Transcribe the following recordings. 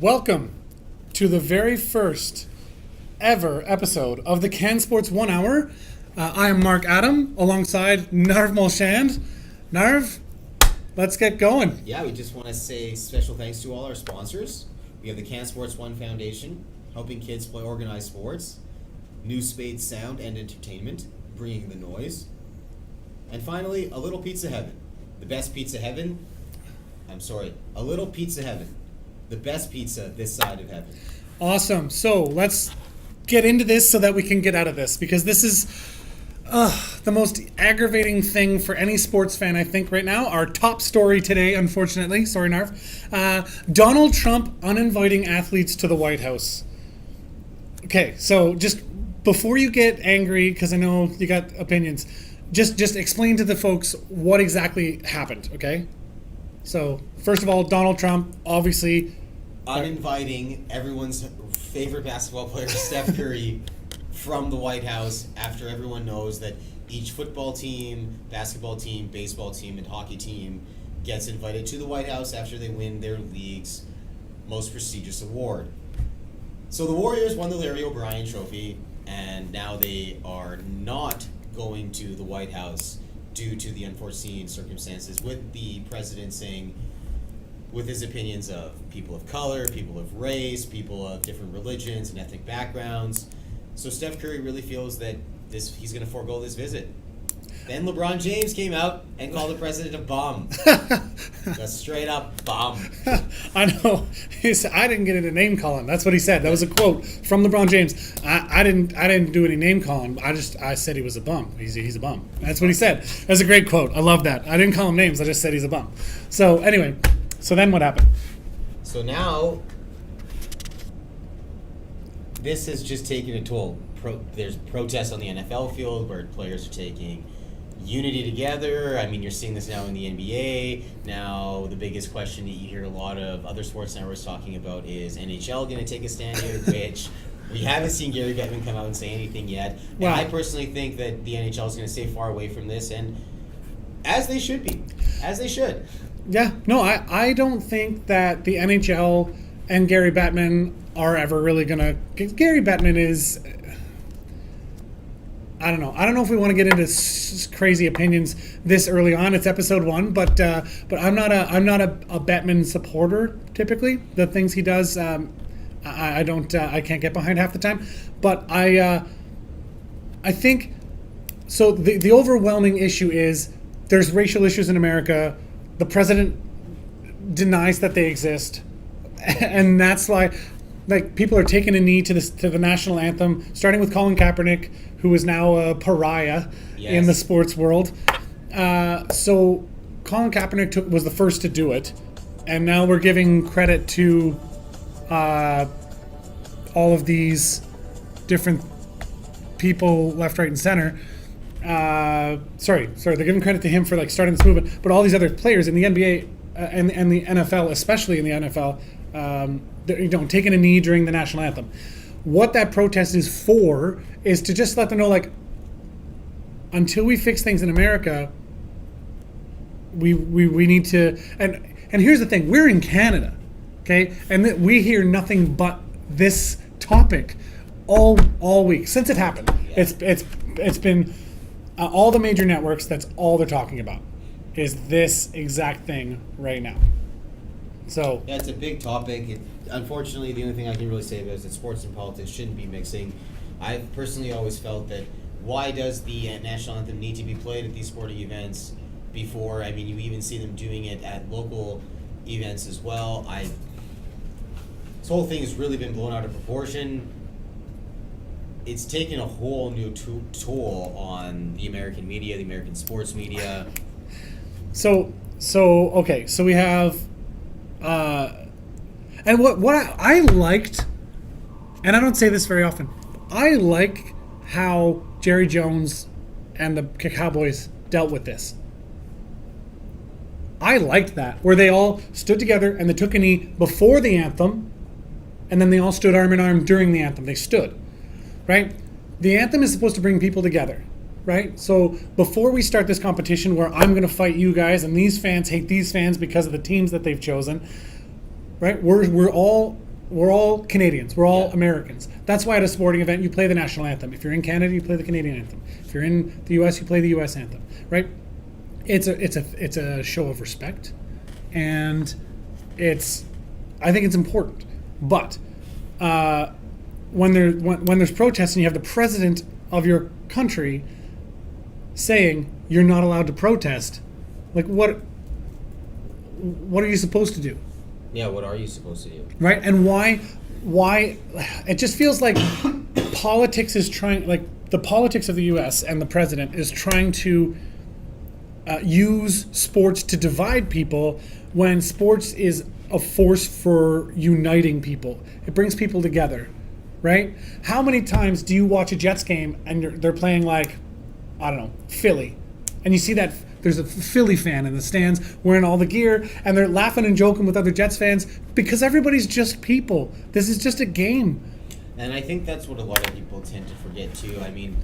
Welcome to the very first ever episode of the CanSportsOne Hour. I am Mark Adam alongside Narv Mulchand. Narv, let's get going. Yeah, we just want to say special thanks to all our sponsors. We have the CanSportsOne Foundation, helping kids play organized sports. New Spade Sound and Entertainment, bringing the noise. And finally, A Little Pizza Heaven. The best pizza heaven. A Little Pizza Heaven. The best pizza this side of heaven. Awesome. So let's get into this so that we can get out of this, because this is the most aggravating thing for any sports fan, I think, right now. Our top story today, unfortunately. Sorry, Narv. Donald Trump uninviting athletes to the White House. Okay, so just before you get angry, because I know you got opinions, just explain to the folks what exactly happened, okay? So, first of all, Donald Trump, obviously... uninviting everyone's favorite basketball player, Steph Curry, from the White House after everyone knows that each football team, basketball team, baseball team, and hockey team gets invited to the White House after they win their league's most prestigious award. So the Warriors won the Larry O'Brien Trophy, and now they are not going to the White House due to the unforeseen circumstances, with the president saying, with his opinions of people of color, people of race, people of different religions and ethnic backgrounds. So Steph Curry really feels that he's going to forego this visit. Then LeBron James came out and called the president a bum. A straight up bum. I know. He said, I didn't get into name calling. That's what he said. That was a quote from LeBron James. I didn't do any name calling. I said he was a bum. He's a bum. That's what he said. That's a great quote. I love that. I didn't call him names. I just said he's a bum. So anyway, so then what happened? So now this has just taken a toll. There's protests on the NFL field where players are taking unity together. I mean, you're seeing this now in the NBA. Now, the biggest question that you hear a lot of other sports networks talking about is NHL going to take a stand here, which we haven't seen Gary Bettman come out and say anything yet. Wow. And I personally think that the NHL is going to stay far away from this, and as they should be. As they should. Yeah. No, I don't think that the NHL and Gary Bettman are ever really going to... Gary Bettman is... I don't know if we want to get into crazy opinions this early on. It's episode 1, but I'm not a Bettman supporter typically. The things he does, I can't get behind half the time. But I think so. The overwhelming issue is there's racial issues in America. The president denies that they exist, and that's why. Like, people are taking a knee to the national anthem, starting with Colin Kaepernick, who is now a pariah in the sports world. So Colin Kaepernick was the first to do it, and now we're giving credit to all of these different people, left, right, and center. Sorry, they're giving credit to him for like starting this movement, but all these other players in the NBA and the NFL, especially in the NFL. Taking a knee during the national anthem. What that protest is for is to just let them know, like, until we fix things in America, we need to. And here's the thing: we're in Canada, okay, and we hear nothing but this topic all week since it happened. Yeah. It's been all the major networks. That's all they're talking about is this exact thing right now. So yeah, it's a big topic. Unfortunately, the only thing I can really say about it is that sports and politics shouldn't be mixing. I've personally always felt that why does the national anthem need to be played at these sporting events before? I mean, you even see them doing it at local events as well. This whole thing has really been blown out of proportion. It's taken a whole new toll on the American media, the American sports media. So we have... and what I liked, and I don't say this very often, I like how Jerry Jones and the Cowboys dealt with this. I liked that, where they all stood together and they took a knee before the anthem, and then they all stood arm in arm during the anthem. They stood, right? The anthem is supposed to bring people together, right? So before we start this competition where I'm going to fight you guys and these fans hate these fans because of the teams that they've chosen, right? We're all We're all Canadians. We're all Yeah. Americans. That's why at a sporting event you play the national anthem. If you're in Canada, you play the Canadian anthem. If you're in the U.S., you play the U.S. anthem. Right? It's a show of respect, and I think it's important. But when there's protests and you have the president of your country saying you're not allowed to protest, like what are you supposed to do? Yeah, what are you supposed to do? Right? And why it just feels like politics is trying, like the politics of the US and the president is trying to use sports to divide people when sports is a force for uniting people. It brings people together, right? How many times do you watch a Jets game and they're playing like, I don't know, Philly, and you see that there's a Philly fan in the stands wearing all the gear and they're laughing and joking with other Jets fans because everybody's just people. This is just a game. And I think that's what a lot of people tend to forget too. I mean,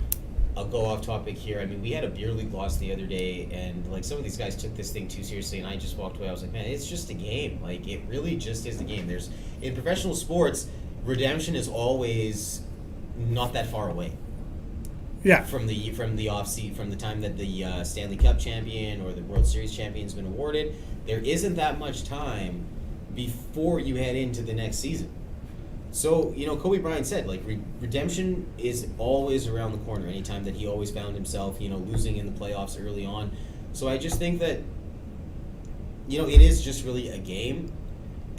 I'll go off topic here. I mean, we had a beer league loss the other day, and like some of these guys took this thing too seriously, and I just walked away. I was like, man, it's just a game. Like, it really just is a game. There's in professional sports, redemption is always not that far away. Yeah. From the off seat, from the time that the Stanley Cup champion or the World Series champion's been awarded, there isn't that much time before you head into the next season. So, Kobe Bryant said, like, redemption is always around the corner. Anytime that he always found himself, losing in the playoffs early on. So I just think that, it is just really a game,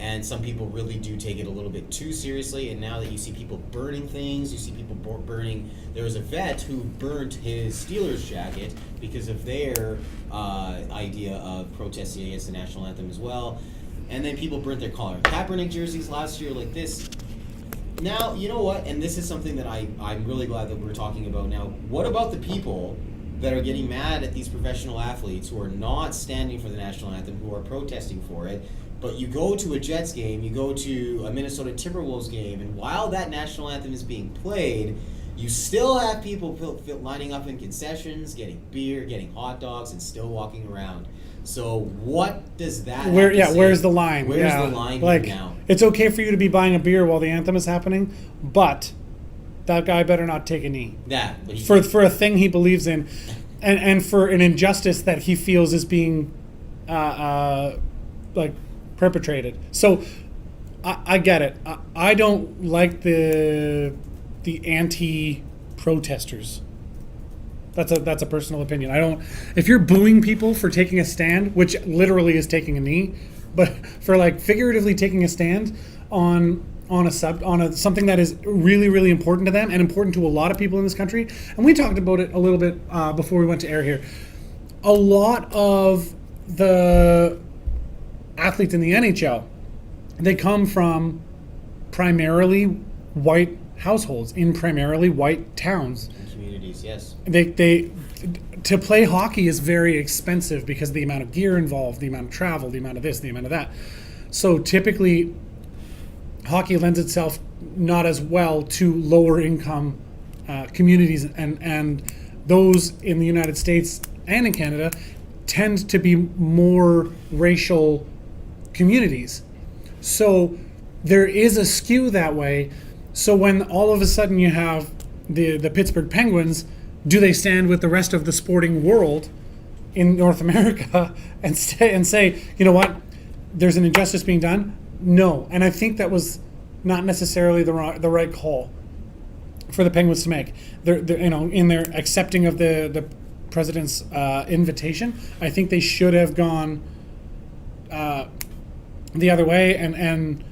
and some people really do take it a little bit too seriously. And now that you see people burning things, you see people burning. There was a vet who burnt his Steelers jacket because of their idea of protesting against the national anthem as well. And then people burnt their Colin Kaepernick jerseys last year like this. Now, you know what? And this is something that I'm really glad that we're talking about now. What about the people that are getting mad at these professional athletes who are not standing for the national anthem, who are protesting for it? But you go to a Jets game, you go to a Minnesota Timberwolves game, and while that national anthem is being played, you still have people lining up in concessions, getting beer, getting hot dogs, and still walking around. So what does that have to say? Where's the line? Where's the line like, now? It's okay for you to be buying a beer while the anthem is happening, but that guy better not take a knee. Yeah, for a thing he believes in, and for an injustice that he feels is being like perpetrated. So I get it. I don't like the anti-protesters. That's a personal opinion. I don't. If you're booing people for taking a stand, which literally is taking a knee, but for like figuratively taking a stand on something that is really, really important to them and important to a lot of people in this country, and we talked about it a little bit before we went to air here. A lot of the athletes in the NHL, they come from primarily white households in primarily white towns. Communities, yes. They to play hockey is very expensive because of the amount of gear involved, the amount of travel, the amount of this, the amount of that. So typically, hockey lends itself not as well to lower income communities, and those in the United States and in Canada tend to be more racial communities. So there is a skew that way. So when all of a sudden you have the Pittsburgh Penguins, do they stand with the rest of the sporting world in North America and say, you know what, there's an injustice being done? No. And I think that was not necessarily the right call for the Penguins to make. They're in their accepting of the president's invitation, I think they should have gone the other way and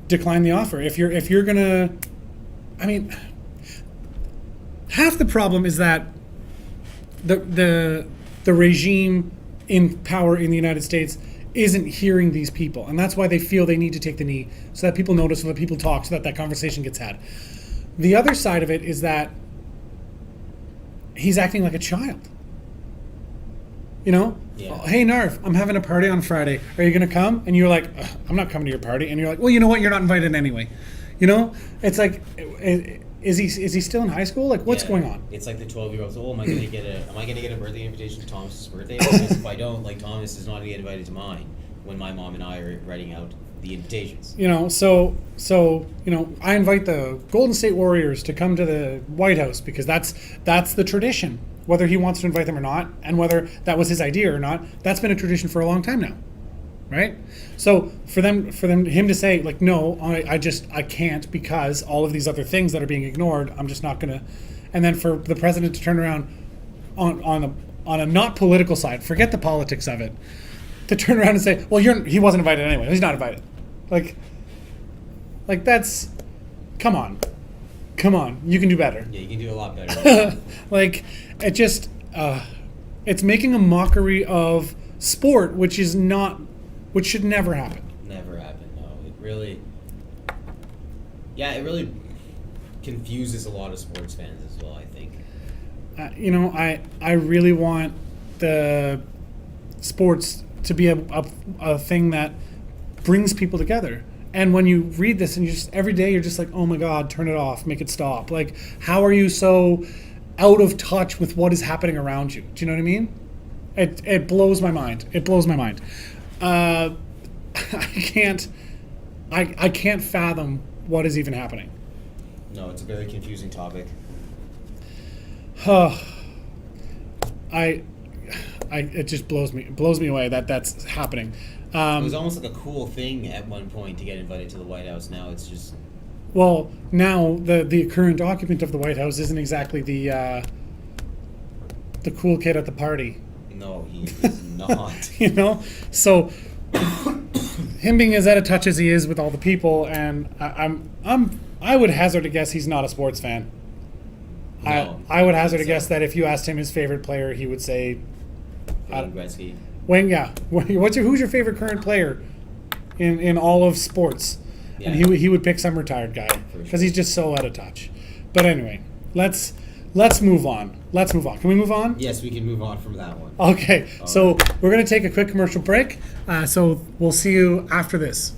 decline the offer. If you're gonna, I mean, half the problem is that the regime in power in the United States isn't hearing these people, and that's why they feel they need to take the knee, so that people notice, so that people talk, so that conversation gets had. The other side of it is that he's acting like a child. Yeah. Hey, Narv, I'm having a party on Friday. Are you going to come? And you're like, I'm not coming to your party. And you're like, well, you know what? You're not invited anyway. It's like, is he still in high school? Like, what's going on? It's like the 12-year-old. So, am I going to get a birthday invitation to Thomas's birthday? Because if I don't, like, Thomas is not going to get invited to mine when my mom and I are riding out the invitations. I invite the Golden State Warriors to come to the White House because that's the tradition. Whether he wants to invite them or not, and whether that was his idea or not, that's been a tradition for a long time now, right? So for him to say like, no, I can't because all of these other things that are being ignored, I'm just not gonna. And then for the president to turn around on a not political side, forget the politics of it, to turn around and say, well, he wasn't invited anyway. He's not invited. Like that's, come on, you can do better. Yeah, you can do a lot better. Like, it just, it's making a mockery of sport, which should never happen. Never happen. No, it really confuses a lot of sports fans as well, I think. I really want the sports to be a thing that brings people together. And when you read this and every day you're just like, oh my God, turn it off, make it stop. Like, how are you so out of touch with what is happening around you? Do you know what I mean? It blows my mind. I can't fathom what is even happening. No, it's a very confusing topic. It just blows me away that that's happening. It was almost like a cool thing at one point to get invited to the White House. Now it's just... Well, now the current occupant of the White House isn't exactly the cool kid at the party. No, he is not. So him being as out of touch as he is with all the people, and I would hazard a guess he's not a sports fan. No, I would hazard a guess that if you asked him his favorite player, he would say Wayne Gretzky. Who's your favorite current player in all of sports? Yeah. And he would pick some retired guy because he's just so out of touch. But anyway, let's move on. Can we move on? Yes, we can move on from that one. Okay, so we're going to take a quick commercial break. So we'll see you after this.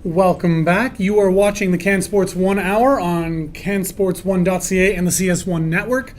Welcome back. You are watching the CanSportsOne Hour on CanSportsOne.ca and the CS1 Network.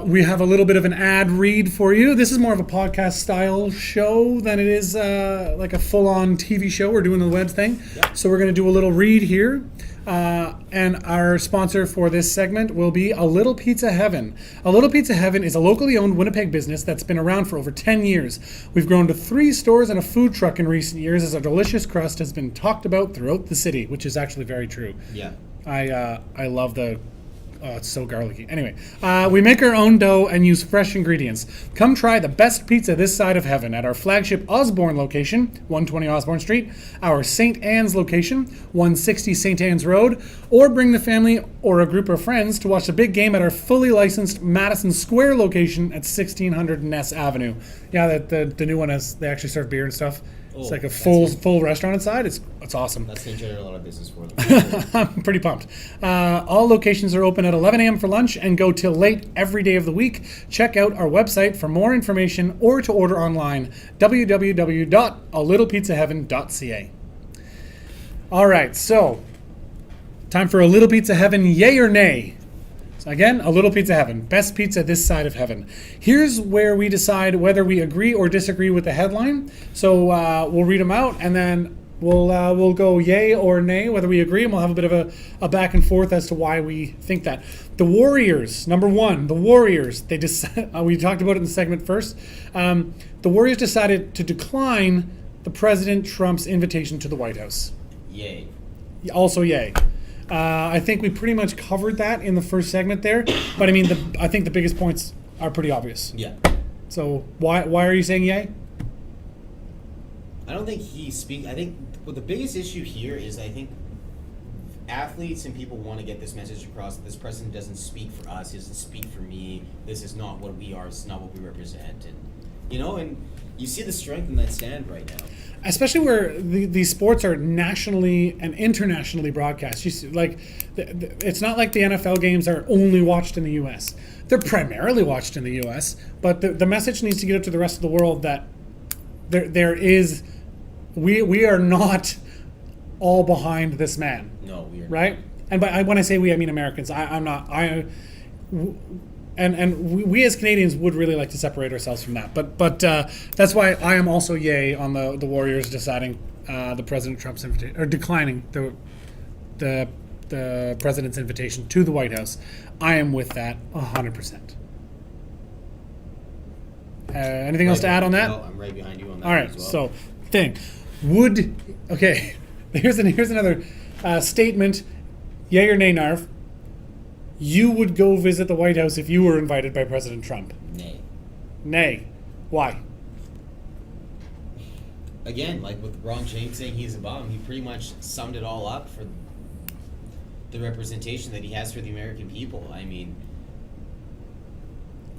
We have a little bit of an ad read for you. This is more of a podcast style show than it is like a full-on TV show. We're doing the web thing. Yep. So we're going to do a little read here. And our sponsor for this segment will be A Little Pizza Heaven. A Little Pizza Heaven is a locally owned Winnipeg business that's been around for over 10 years. We've grown to 3 stores and a food truck in recent years as our delicious crust has been talked about throughout the city, which is actually very true. Yeah. I love the... Oh, it's so garlicky. Anyway, we make our own dough and use fresh ingredients. Come try the best pizza this side of heaven at our flagship Osborne location, 120 Osborne Street, our St. Anne's location, 160 St. Anne's Road, or bring the family or a group of friends to watch the big game at our fully licensed Madison Square location at 1600 Ness Avenue. Yeah, the new one they actually serve beer and stuff. It's like a that's full restaurant inside. It's awesome. That's going to generate a lot of business for them. I'm pretty pumped. All locations are open at 11 a.m. for lunch and go till late every day of the week. Check out our website for more information or to order online, www.alittle.pizzaheaven.ca. All right, so time for a Little Pizza Heaven, yay or nay? So again, a Little Pizza Heaven, best pizza this side of heaven. Here's where we decide whether we agree or disagree with the headline. So we'll read them out, and then we'll go yay or nay, whether we agree, and we'll have a bit of a back and forth as to why we think that. The Warriors, number one, the Warriors. They we talked about it in the segment first. The Warriors decided to decline the President Trump's invitation to the White House. Yay. Also yay. I think we pretty much covered that in the first segment there, but I mean, I think the biggest points are pretty obvious. Yeah. So why are you saying yay? I don't think I think the biggest issue here is I think athletes and people want to get this message across that this president doesn't speak for us, he doesn't speak for me, this is not what we are, this is not what we represent. And, and you see the strength in that stand right now. Especially where these sports are nationally and internationally broadcast. You see, it's not like the NFL games are only watched in the U.S. They're primarily watched in the U.S., but the message needs to get out to the rest of the world that we are not all behind this man. No, we are right? Not. And when I say we, I mean Americans. I'm not. And we as Canadians would really like to separate ourselves from that. But that's why I am also yay on the Warriors deciding the President Trump's invitation, or declining the President's invitation to the White House. I am with that 100%. Anything else to add on that? No, I'm right behind you on that. All right, as well. so here's another statement, yay or nay, Narv. You would go visit the White House if you were invited by President Trump? Nay. Nay. Why? Again, like with Ron James saying he's a bum, he pretty much summed it all up for the representation that he has for the American people. I mean,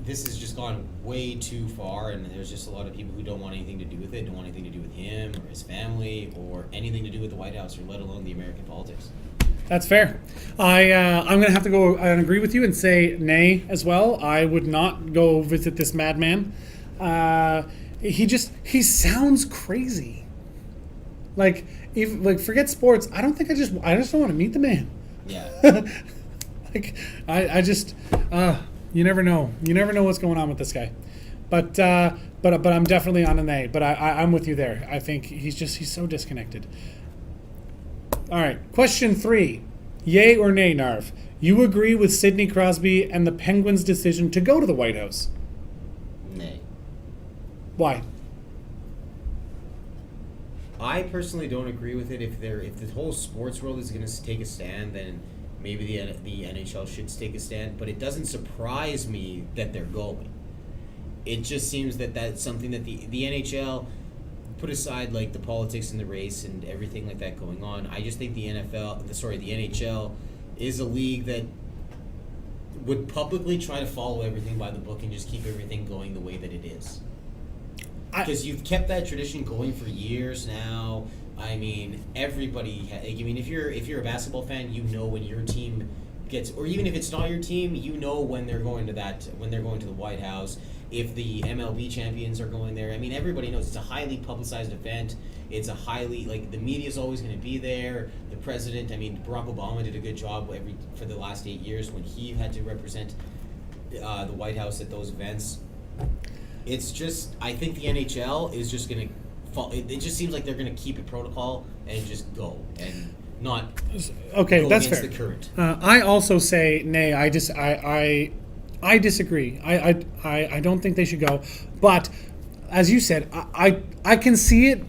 this has just gone way too far, and there's just a lot of people who don't want anything to do with it, don't want anything to do with him or his family or anything to do with the White House or let alone the American politics. That's fair. I'm going to have to go and agree with you and say nay as well. I would not go visit this madman. He sounds crazy. Forget sports. I just don't want to meet the man. Yeah. You never know. You never know what's going on with this guy. But I'm definitely on a nay. But I'm with you there. I think he's so disconnected. All right, question 3. Yay or nay, Narv? You agree with Sidney Crosby and the Penguins' decision to go to the White House? Nay. Why? I personally don't agree with it. If the whole sports world is going to take a stand, then maybe the NHL should take a stand. But it doesn't surprise me that they're going. It just seems that that's something that the NHL... put aside the politics and the race and everything like that going on. I just think the NHL is a league that would publicly try to follow everything by the book and just keep everything going the way that it is. Because you've kept that tradition going for years now. I mean, everybody. If you're a basketball fan, you know when your team gets, or even if it's not your team, you know when they're going to the White House. If the MLB champions are going there, I mean, everybody knows it's a highly publicized event. It's a highly, the media is always going to be there. The president, I mean, Barack Obama did a good job for the last 8 years when he had to represent the White House at those events. It's just, I think the NHL is just going to fall. It just seems like they're going to keep it protocol and just go and not go that's against fair. the current. I also say nay. I disagree. I don't think they should go. But as you said, I can see it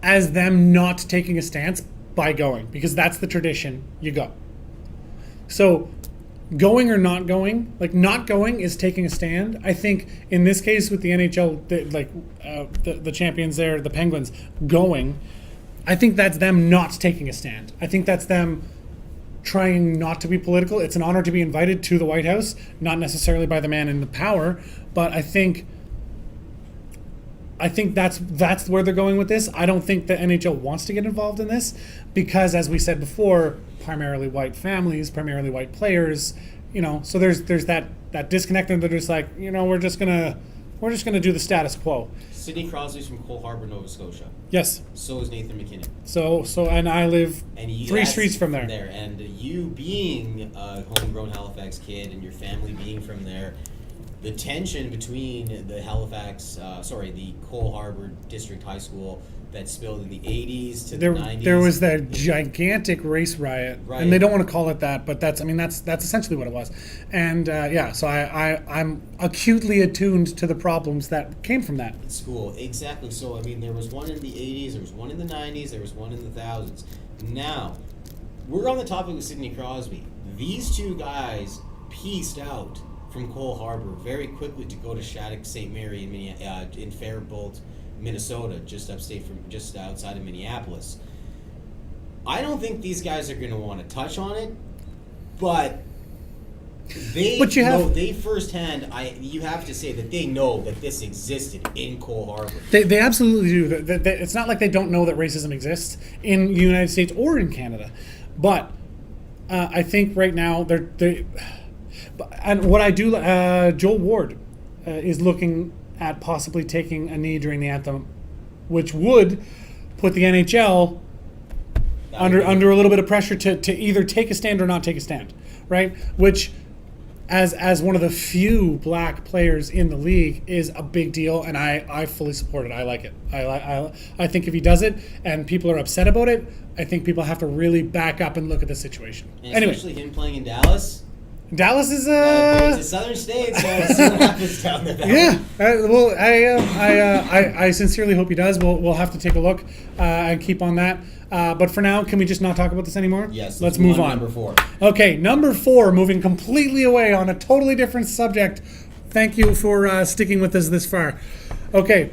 as them not taking a stance by going, because that's the tradition. You go. So going or not going, not going is taking a stand. I think in this case with the NHL, the champions there, the Penguins, going, I think that's them not taking a stand. I think that's them trying not to be political. It's an honor to be invited to the White House, not necessarily by the man in the power, but I think I think that's where they're going with this. I don't think the NHL wants to get involved in this because, as we said before, primarily white families, primarily white players. So there's that disconnect, and they're just like, we're just gonna do the status quo. Sidney Crosby's from Cole Harbour, Nova Scotia. Yes. So is Nathan McKinnon. So and I live And 3 streets from there. And you being a homegrown Halifax kid and your family being from there, the tension between the the Cole Harbour District High School that spilled in the 80s to the 90s. There was that gigantic race riot, Right. and they don't want to call it that, but that's essentially what it was. And so I'm acutely attuned to the problems that came from that. School, exactly. So, there was one in the 80s, there was one in the 90s, there was one in the thousands. Now, we're on the topic of Sidney Crosby. These two guys pieced out from Cole Harbour very quickly to go to Shattuck St. Mary in Faribault, Minnesota, just outside of Minneapolis. I don't think these guys are going to want to touch on it, but they firsthand. You have to say that they know that this existed in Cole Harbour. They absolutely do. It's not like they don't know that racism exists in the United States or in Canada, but I think right now and what I do, Joel Ward is looking at possibly taking a knee during the anthem, which would put the NHL under a little bit of pressure to either take a stand or not take a stand, right? Which, as one of the few black players in the league, is a big deal, and I fully support it. I like it. I think if he does it and people are upset about it, I think people have to really back up and look at the situation. And especially him playing in Dallas. Dallas is it's a southern state, so we'll see what happens down there. Yeah, well, I sincerely hope he does. We'll have to take a look and keep on that. But for now, can we just not talk about this anymore? Yes. Let's move on. Number 4. Okay, number 4, moving completely away on a totally different subject. Thank you for sticking with us this far. Okay,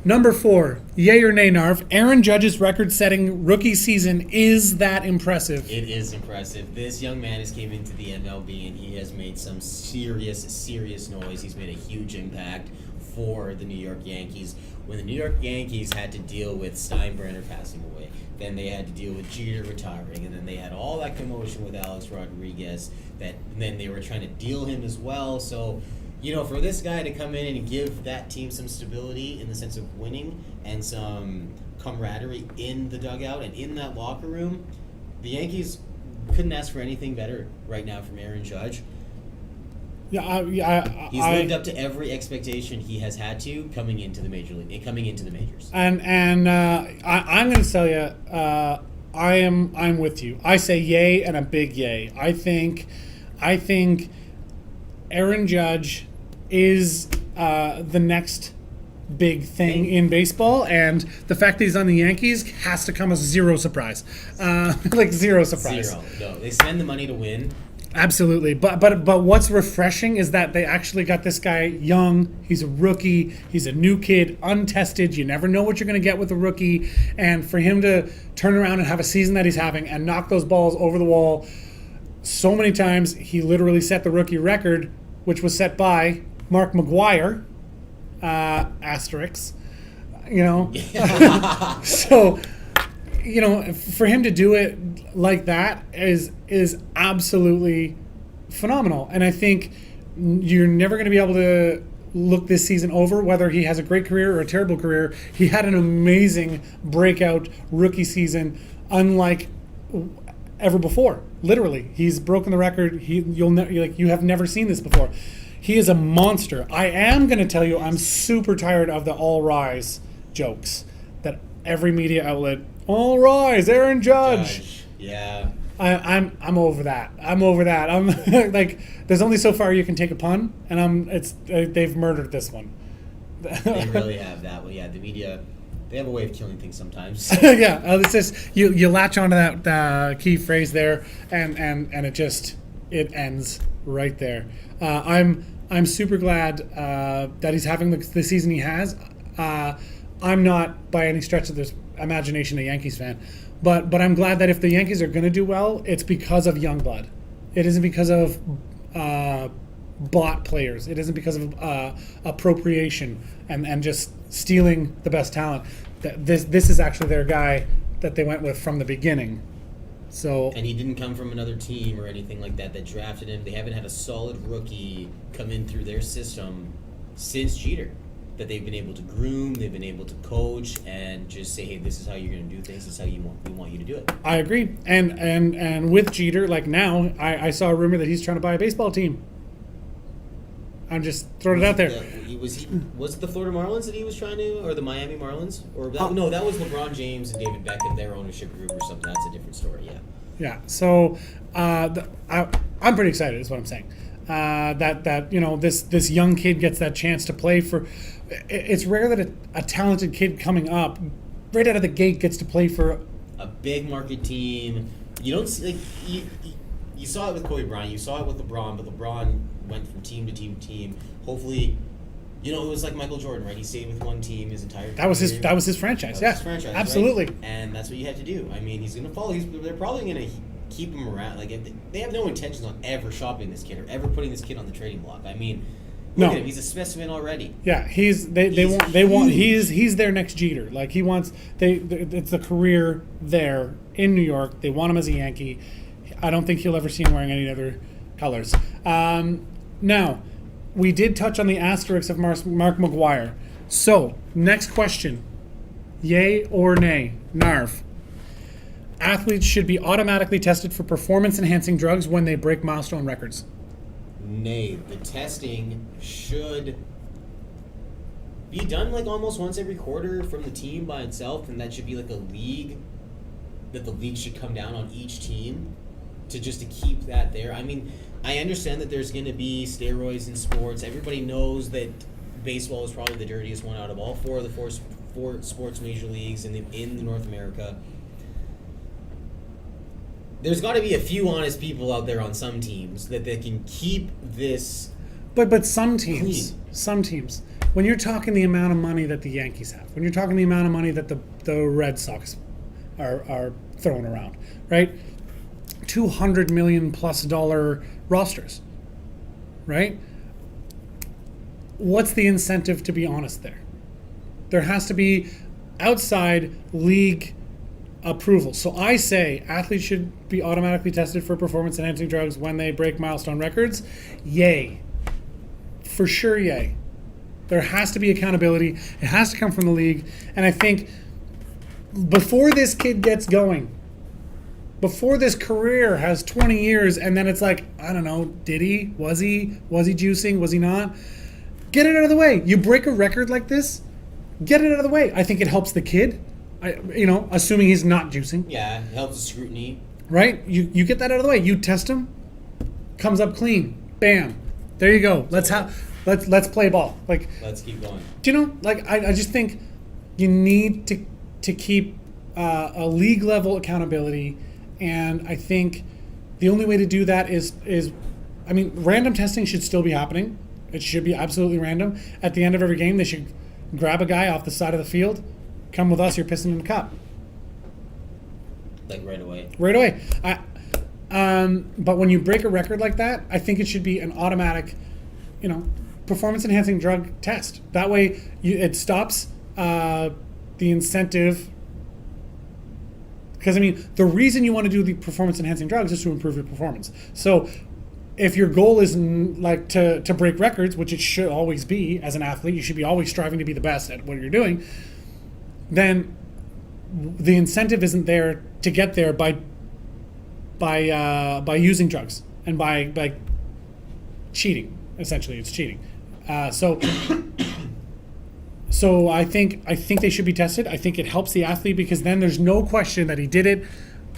number 4, yay or nay, Narv? Aaron Judge's record-setting rookie season, is that impressive? It is impressive. This young man has came into the MLB and he has made some serious noise. He's made a huge impact for the New York Yankees. When the New York Yankees had to deal with Steinbrenner passing away, then they had to deal with Jeter retiring, and then they had all that commotion with Alex Rodriguez, and then they were trying to deal him as well. So, for this guy to come in and give that team some stability in the sense of winning and some camaraderie in the dugout and in that locker room, the Yankees couldn't ask for anything better right now from Aaron Judge. He's lived up to every expectation he has had to coming into the majors. And I'm going to tell you, I'm with you. I say yay and a big yay. I think Aaron Judge is the next big thing in baseball, and the fact that he's on the Yankees has to come as zero surprise. Zero surprise. Zero. No, they spend the money to win. Absolutely, but what's refreshing is that they actually got this guy young. He's a rookie. He's a new kid, untested. You never know what you're going to get with a rookie, and for him to turn around and have a season that he's having and knock those balls over the wall so many times, he literally set the rookie record, which was set by Mark McGuire, asterisk. So. For him to do it like that is absolutely phenomenal. And I think you're never going to be able to look this season over, whether he has a great career or a terrible career. He had an amazing breakout rookie season, unlike ever before. Literally, he's broken the record. You have never seen this before. He is a monster. I am going to tell you, I'm super tired of the all rise jokes that every media outlet. All rise, Aaron Judge. Yeah. I'm over that. I'm like, there's only so far you can take a pun, and they've murdered this one. They really have that one. Yeah, the media, they have a way of killing things sometimes. Yeah, it's just you latch onto that key phrase there, and it ends right there. I'm super glad that he's having the season he has. I'm not by any stretch of this imagination a Yankees fan, but I'm glad that if the Yankees are going to do well, it's because of young blood. It isn't because of bought players. It isn't because of appropriation and just stealing the best talent. This is actually their guy that they went with from the beginning. So, and he didn't come from another team or anything like that drafted him. They haven't had a solid rookie come in through their system since Jeter that they've been able to groom, they've been able to coach, and just say, hey, this is how you're going to do things. This is how we want you to do it. I agree. And with Jeter, like now, I saw a rumor that he's trying to buy a baseball team. I'm just throwing it out there. Was it the Florida Marlins that he was trying to, or the Miami Marlins? Or no, that was LeBron James and David Beckham, their ownership group or something. That's a different story, yeah. Yeah, so I'm pretty excited is what I'm saying. That this young kid gets that chance to play for. It's rare that a talented kid coming up right out of the gate gets to play for a big market team. You don't see, like you saw it with Kobe Bryant, you saw it with LeBron, but LeBron went from team to team to team. Hopefully, it was like Michael Jordan, right? He stayed with one team his entire career. That was his franchise. His franchise, absolutely. Right? And that's what you have to do. I mean, he's going to follow. They're probably going to keep him around. Like they have no intentions on ever shopping this kid or ever putting this kid on the trading block. I mean, look at him. He's a specimen already. Yeah, he's their next Jeter. Like he wants it's a career there in New York. They want him as a Yankee. I don't think you'll ever see him wearing any other colors. Now, we did touch on the asterisks of Mark McGwire. So, next question. Yay or nay? Narv. Athletes should be automatically tested for performance-enhancing drugs when they break milestone records. Nay. The testing should be done like almost once every quarter from the team by itself, and that should be like a league, that the league should come down on each team to keep that there. I mean, I understand that there's going to be steroids in sports. Everybody knows that baseball is probably the dirtiest one out of all four of the four sports major leagues in North America. There's got to be a few honest people out there on some teams that they can keep this. But some teams, when you're talking the amount of money that the Yankees have, when you're talking the amount of money that the Red Sox are throwing around, right? $200 million plus rosters, right? What's the incentive to be honest there? There has to be outside league approval. So I say athletes should be automatically tested for performance-enhancing drugs when they break milestone records. Yay. For sure, yay. There has to be accountability. It has to come from the league. And I think before this kid gets going, before this career has 20 years, and then it's like, I don't know, did he? Was he juicing? Was he not? Get it out of the way. You break a record like this, get it out of the way. I think it helps the kid, assuming he's not juicing. Yeah, it helps the scrutiny. Right? You get that out of the way. You test him, comes up clean. Bam. There you go. Let's play ball. Like, let's keep going. I just think you need to keep a league level accountability. And I think the only way to do that is random testing should still be happening. It should be absolutely random. At the end of every game, they should grab a guy off the side of the field, come with us, you're pissing in the cup. Like right away. Right away. But when you break a record like that, I think it should be an automatic, performance-enhancing drug test. That way, it stops the incentive. Because, the reason you want to do the performance-enhancing drugs is to improve your performance. So if your goal is to break records, which it should always be as an athlete, you should be always striving to be the best at what you're doing, then the incentive isn't there to get there by using drugs and by cheating. Essentially, it's cheating. So I think they should be tested. I think it helps the athlete because then there's no question that he did it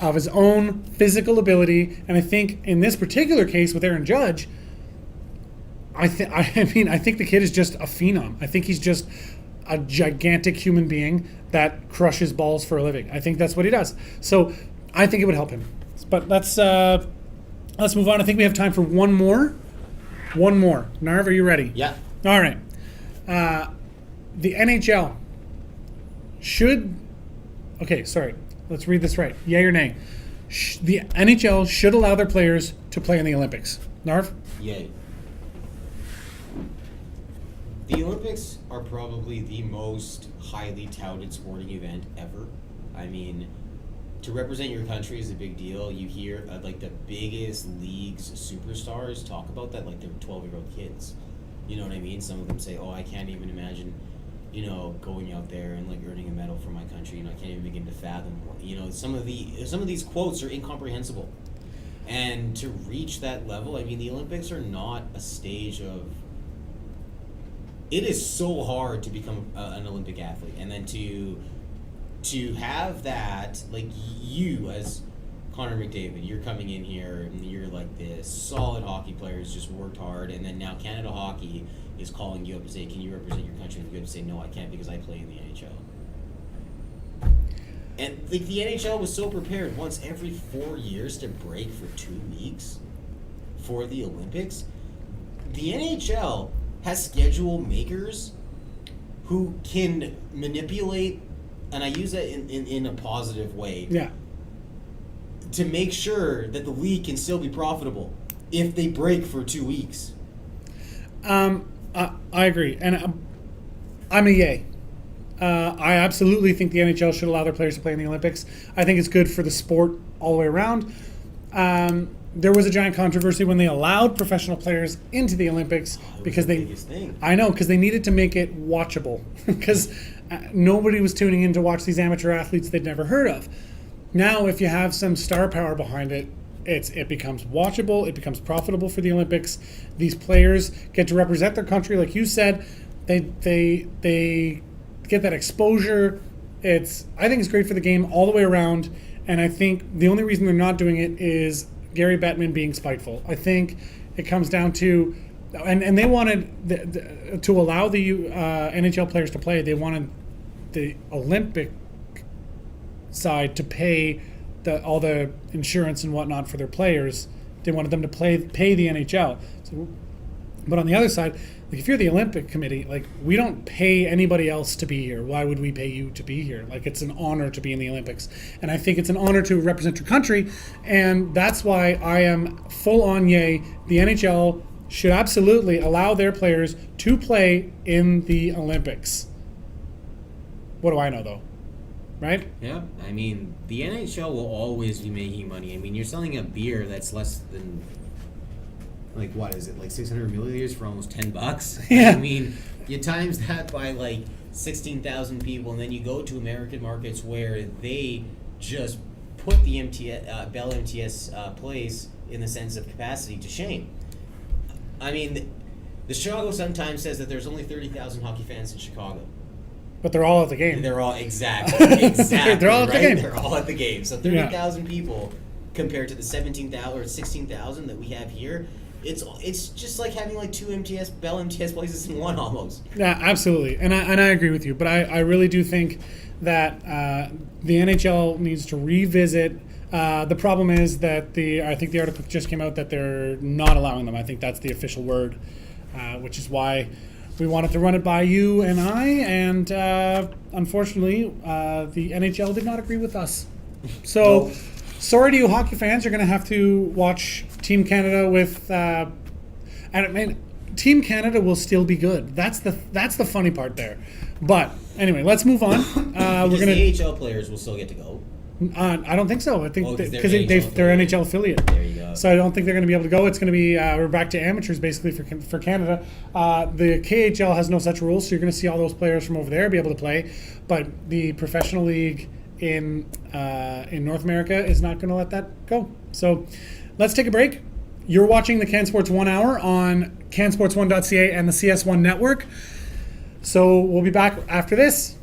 of his own physical ability. And I think in this particular case with Aaron Judge, I think the kid is just a phenom. I think he's just a gigantic human being that crushes balls for a living. I think that's what he does. So I think it would help him. But let's move on. I think we have time for one more. Narv, are you ready? Yeah. All right. The NHL should... Okay, sorry. Let's read this right. Yay or nay? The NHL should allow their players to play in the Olympics. Narv? Yay. The Olympics are probably the most highly touted sporting event ever. I mean, to represent your country is a big deal. You hear like the biggest leagues superstars talk about that like they're 12-year-old kids. You know what I mean? Some of them say, "Oh, I can't even imagine, going out there and like earning a medal for my country. I can't even begin to fathom." Some of these quotes are incomprehensible. And to reach that level, I mean, the Olympics are not a stage of. It is so hard to become an Olympic athlete, and then to have that, like you as Connor McDavid, you're coming in here and you're like this solid hockey player who's just worked hard, and then now Canada Hockey is calling you up and saying, "Can you represent your country?" And you have to say, "No, I can't because I play in the NHL." And like the NHL was so prepared once every 4 years to break for 2 weeks for the Olympics. The NHL has schedule makers who can manipulate, and I use that in a positive way. Yeah. To make sure that the league can still be profitable if they break for 2 weeks. I agree, and I'm a yay. I absolutely think the NHL should allow their players to play in the Olympics. I think it's good for the sport all the way around. There was a giant controversy when they allowed professional players into the Olympics because the biggest thing. I know, because they needed to make it watchable because nobody was tuning in to watch these amateur athletes they'd never heard of. Now, if you have some star power behind it, it becomes watchable. It becomes profitable for the Olympics. These players get to represent their country, like you said. They get that exposure. I think it's great for the game all the way around. And I think the only reason they're not doing it is Gary Bettman being spiteful. I think it comes down to, and they wanted to allow the NHL players to play. They wanted the Olympic side to pay all the insurance and whatnot for their players. They wanted them to pay the NHL. But on the other side, like if you're the Olympic Committee, like we don't pay anybody else to be here. Why would we pay you to be here? Like it's an honor to be in the Olympics. And I think it's an honor to represent your country. And that's why I am full on yay. The NHL should absolutely allow their players to play in the Olympics. What do I know though? Right? Yeah, I mean, the NHL will always be making money. I mean, you're selling a beer that's less than, like, what is it, like 600 milliliters for almost $10? Yeah. I mean, you times that by, like, 16,000 people, and then you go to American markets where they just put the Bell MTS place in the sense of capacity to shame. I mean, the Chicago Sun-Times says that there's only 30,000 hockey fans in Chicago. But they're all at the game. They're all exactly. They're all at the game. They're all at the game. So 30,000 people compared to the 17,000 or 16,000 that we have here. It's just like having like two Bell MTS places in one almost. Yeah, absolutely, and I agree with you. But I really do think that the NHL needs to revisit. The problem is that I think the article just came out that they're not allowing them. I think that's the official word, which is why we wanted to run it by you and I. And unfortunately, the NHL did not agree with us. So. Well, sorry to you hockey fans, you're going to have to watch Team Canada with, and I mean, Team Canada will still be good. That's the funny part there. But anyway, let's move on. Because the AHL players will still get to go. I don't think so. I think because they're NHL affiliate. There you go. So I don't think they're going to be able to go. It's going to be we're back to amateurs basically for Canada. The KHL has no such rules, so you're going to see all those players from over there be able to play. But the professional league in North America is not going to let that go. So let's take a break. You're watching the CanSports1 Hour on CanSportsOne.ca and the CS1 network. So we'll be back after this.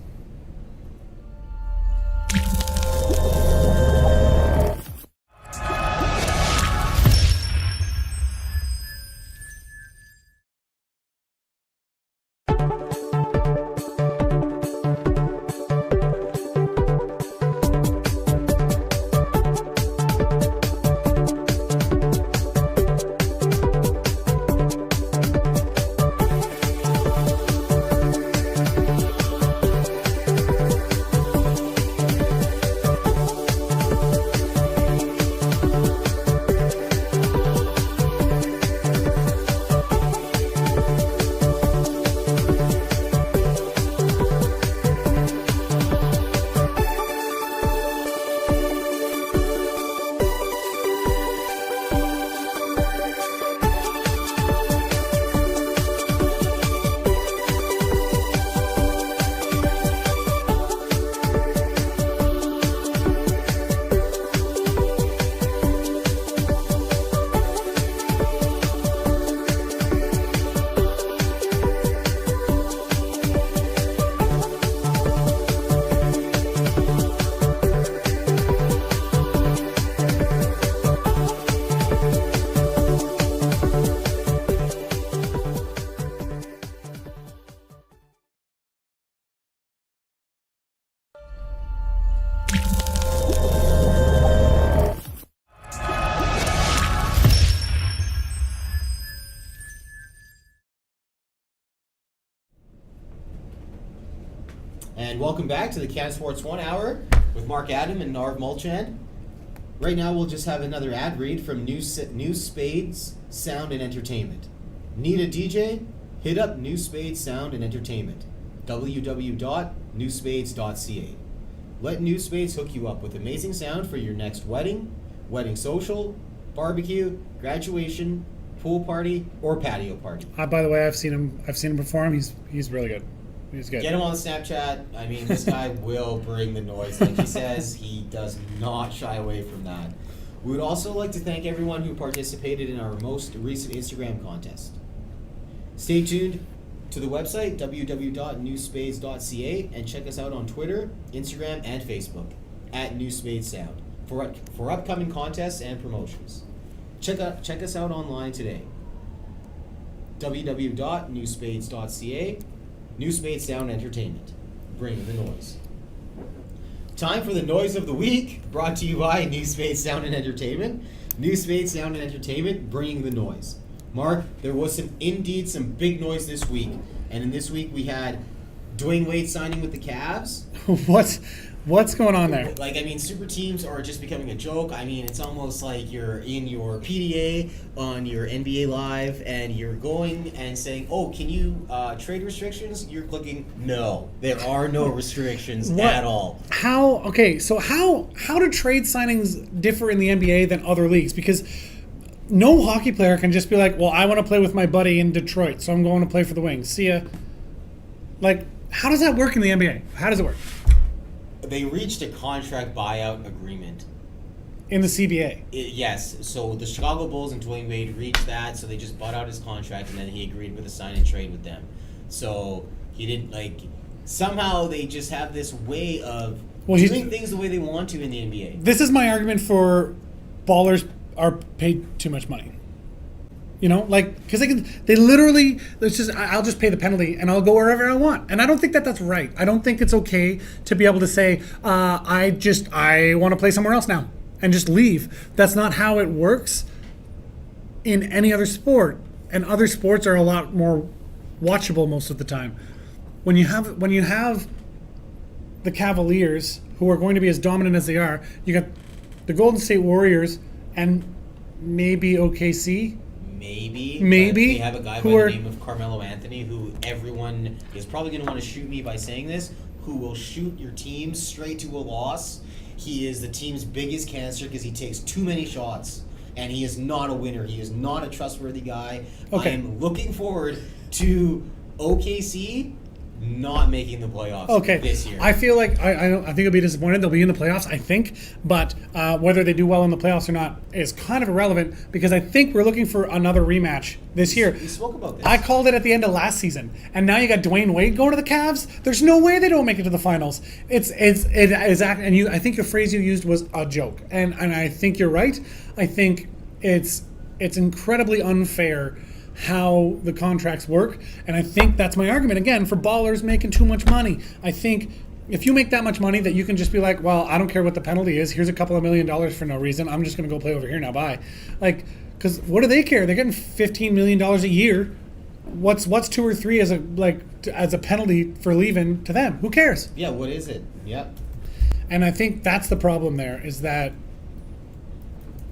And welcome back to the CanSportsOne Hour with Mark Adam and Narv Mulchand. Right now we'll just have another ad read from New Spades Sound and Entertainment. Need a DJ? Hit up New Spades Sound and Entertainment. www.newspades.ca. Let New Spades hook you up with amazing sound for your next wedding, wedding social, barbecue, graduation, pool party, or patio party. By the way, I've seen him perform. He's really good. He's good. Get him on the Snapchat. I mean, this guy will bring the noise. Like he says, he does not shy away from that. We would also like to thank everyone who participated in our most recent Instagram contest. Stay tuned to the website, www.newspades.ca, and check us out on Twitter, Instagram, and Facebook, at New Spades Sound, for upcoming contests and promotions. Check us out online today, www.newspades.ca. New Spades Sound Entertainment, bringing the noise. Time for the noise of the week, brought to you by New Spades Sound and Entertainment. New Spades Sound and Entertainment, bringing the noise. Mark, there was some big noise this week, and in this week we had Dwayne Wade signing with the Cavs. What's going on there? Like, I mean, super teams are just becoming a joke. I mean, it's almost like you're in your PDA on your NBA Live, and you're going and saying, "Oh, can you trade restrictions?" You're clicking, "No, there are no restrictions at all." How do trade signings differ in the NBA than other leagues? Because no hockey player can just be like, "Well, I want to play with my buddy in Detroit, so I'm going to play for the Wings. See ya." Like, how does that work in the NBA? How does it work? They reached a contract buyout agreement. In the CBA? Yes. So the Chicago Bulls and Dwayne Wade reached that, so they just bought out his contract, and then he agreed with a sign and trade with them. So he didn't, somehow they just have this way of doing things the way they want to in the NBA. This is my argument for ballers are paid too much money. You know, because I'll just pay the penalty and I'll go wherever I want. And I don't think that's right. I don't think it's okay to be able to say, I want to play somewhere else now and just leave. That's not how it works in any other sport. And other sports are a lot more watchable most of the time. When you have the Cavaliers, who are going to be as dominant as they are, you got the Golden State Warriors and maybe OKC. Maybe. They have a guy by the name of Carmelo Anthony, who everyone is probably going to want to shoot me by saying this, who will shoot your team straight to a loss. He is the team's biggest cancer because he takes too many shots, and he is not a winner. He is not a trustworthy guy. Okay. I'm looking forward to OKC not making the playoffs this year. I feel like I think it'll be disappointed. They'll be in the playoffs, I think, but whether they do well in the playoffs or not is kind of irrelevant because I think we're looking for another rematch this year. We spoke about this. I called it at the end of last season, and now you got Dwayne Wade going to the Cavs. There's no way they don't make it to the finals. I think your phrase you used was a joke, and I think you're right. I think it's incredibly unfair how the contracts work, and I think that's my argument again for ballers making too much money. I think if you make that much money that you can just be like, well, I don't care what the penalty is, here's a couple of $1 million for no reason, I'm just going to go play over here now, bye. Because what do they care? They're getting $15 million a year. What's 2 or 3 as a penalty for leaving to them? Who cares? Yeah, what is it? Yep. And I think that's the problem there, is that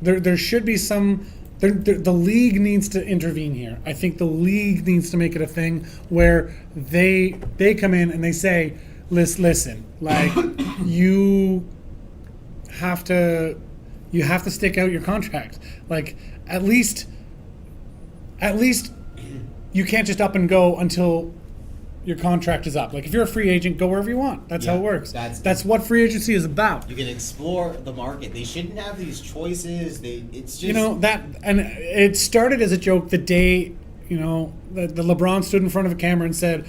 there should be some. The league needs to intervene here. I think the league needs to make it a thing where they come in and they say, listen, you have to stick out your contract. At least you can't just up and go until your contract is up. If you're a free agent, go wherever you want. That's how it works. That's what free agency is about. You can explore the market. They shouldn't have these choices. It's just and it started as a joke the day the LeBron stood in front of a camera and said,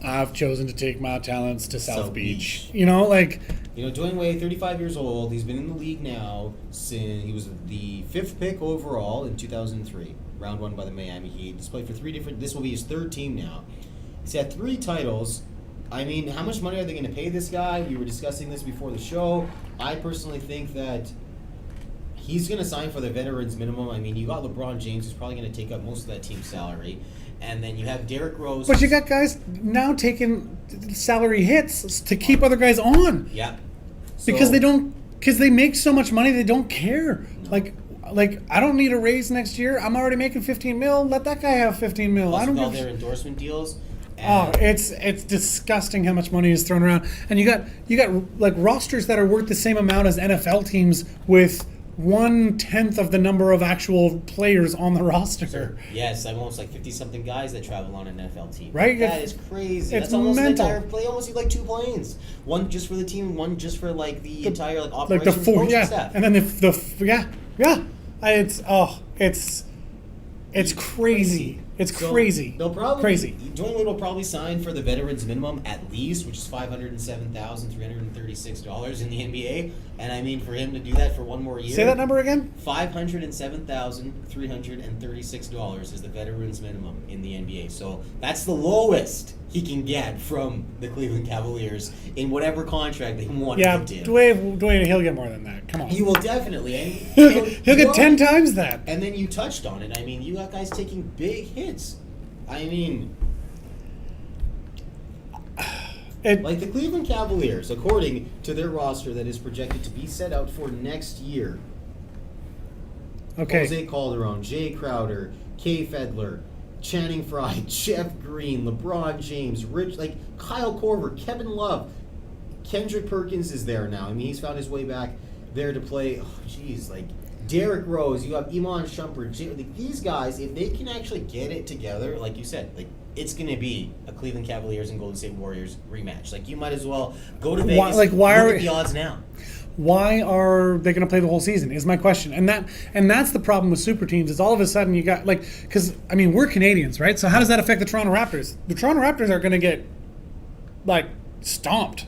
"I've chosen to take my talents to South Beach." Dwayne Wade, 35 years old. He's been in the league now since he was the 5th pick overall in 2003, round 1 by the Miami Heat. He's played for 3 different. This will be his 3rd team now. He's had 3 titles. I mean, how much money are they going to pay this guy? We were discussing this before the show. I personally think that He's going to sign for the veterans minimum. I mean, you got LeBron James, who's probably going to take up most of that team's salary. And then you have Derrick Rose. But you got guys now taking salary hits to keep other guys on. Yeah. Because they make so much money, they don't care. No. Like I don't need a raise next year. I'm already making 15 mil. Let that guy have 15 mil. Plus I don't with all give their endorsement deals. It's disgusting how much money is thrown around. And you got like rosters that are worth the same amount as NFL teams with 1/10 of the number of actual players on the roster. Sure. Yes, almost like 50-something guys that travel on an NFL team. Right? That is crazy. It's That's almost mental. an entire play. Almost like 2 planes. One just for the team, one just for like the entire like operation. Like the four, yeah. Staff. And then it's crazy. It's crazy. They'll probably crazy. Dwayne Wade will probably sign for the veterans minimum at least, which is $507,336 in the NBA. And I mean, for him to do that for one more year. Say that number again. $507,336 is the veterans minimum in the NBA. So that's the lowest he can get from the Cleveland Cavaliers in whatever contract they want to put in. Dwayne, he'll get more than that. Come on. He will definitely. He'll get 10 times that. And then you touched on it. I mean, you got guys taking big hits. I mean, like the Cleveland Cavaliers, according to their roster that is projected to be set out for next year. Okay. Jose Calderon, Jay Crowder, Kay Fedler, Channing Frye, Jeff Green, LeBron James, Kyle Korver, Kevin Love, Kendrick Perkins is there now. I mean, he's found his way back there to play. Derrick Rose, you have Iman Shumpert, these guys, if they can actually get it together, like you said, it's going to be a Cleveland Cavaliers and Golden State Warriors rematch. You might as well go to Vegas. Look at the odds now. Why are they going to play the whole season? Is my question, and that's the problem with super teams. Is all of a sudden you got because I mean we're Canadians, right? So how does that affect the Toronto Raptors? The Toronto Raptors are going to get stomped.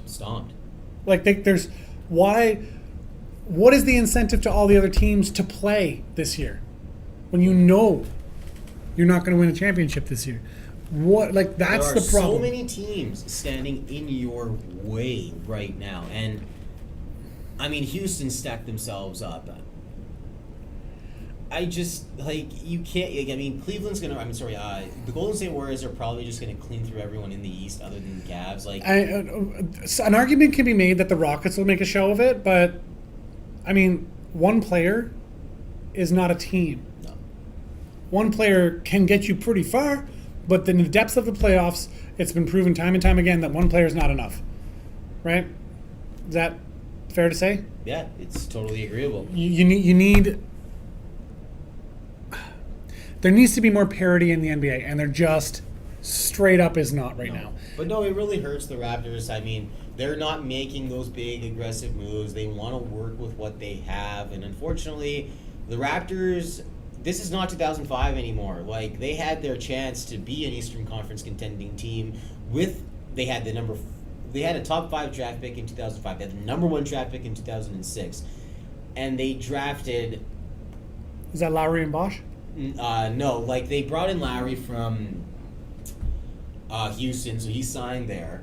There's why. What is the incentive to all the other teams to play this year when you know you're not going to win a championship this year? That's the problem. There are so many teams standing in your way right now, and I mean Houston stacked themselves up. You can't. I mean, Cleveland's gonna. The Golden State Warriors are probably just gonna clean through everyone in the East, other than the Cavs. An argument can be made that the Rockets will make a show of it, but I mean, one player is not a team. No. One player can get you pretty far, but in the depths of the playoffs, it's been proven time and time again that one player is not enough. Right? Is that fair to say? Yeah, it's totally agreeable. You need. There needs to be more parity in the NBA, and there just straight up is not right now. But no, it really hurts the Raptors. I mean, they're not making those big aggressive moves. They want to work with what they have, and unfortunately, the Raptors. This is not 2005 anymore. They had their chance to be an Eastern Conference contending team. They had a top 5 draft pick in 2005. They had the number 1 draft pick in 2006, and they drafted. Is that Lowry and Bosch? No. They brought in Lowry from Houston, so he signed there.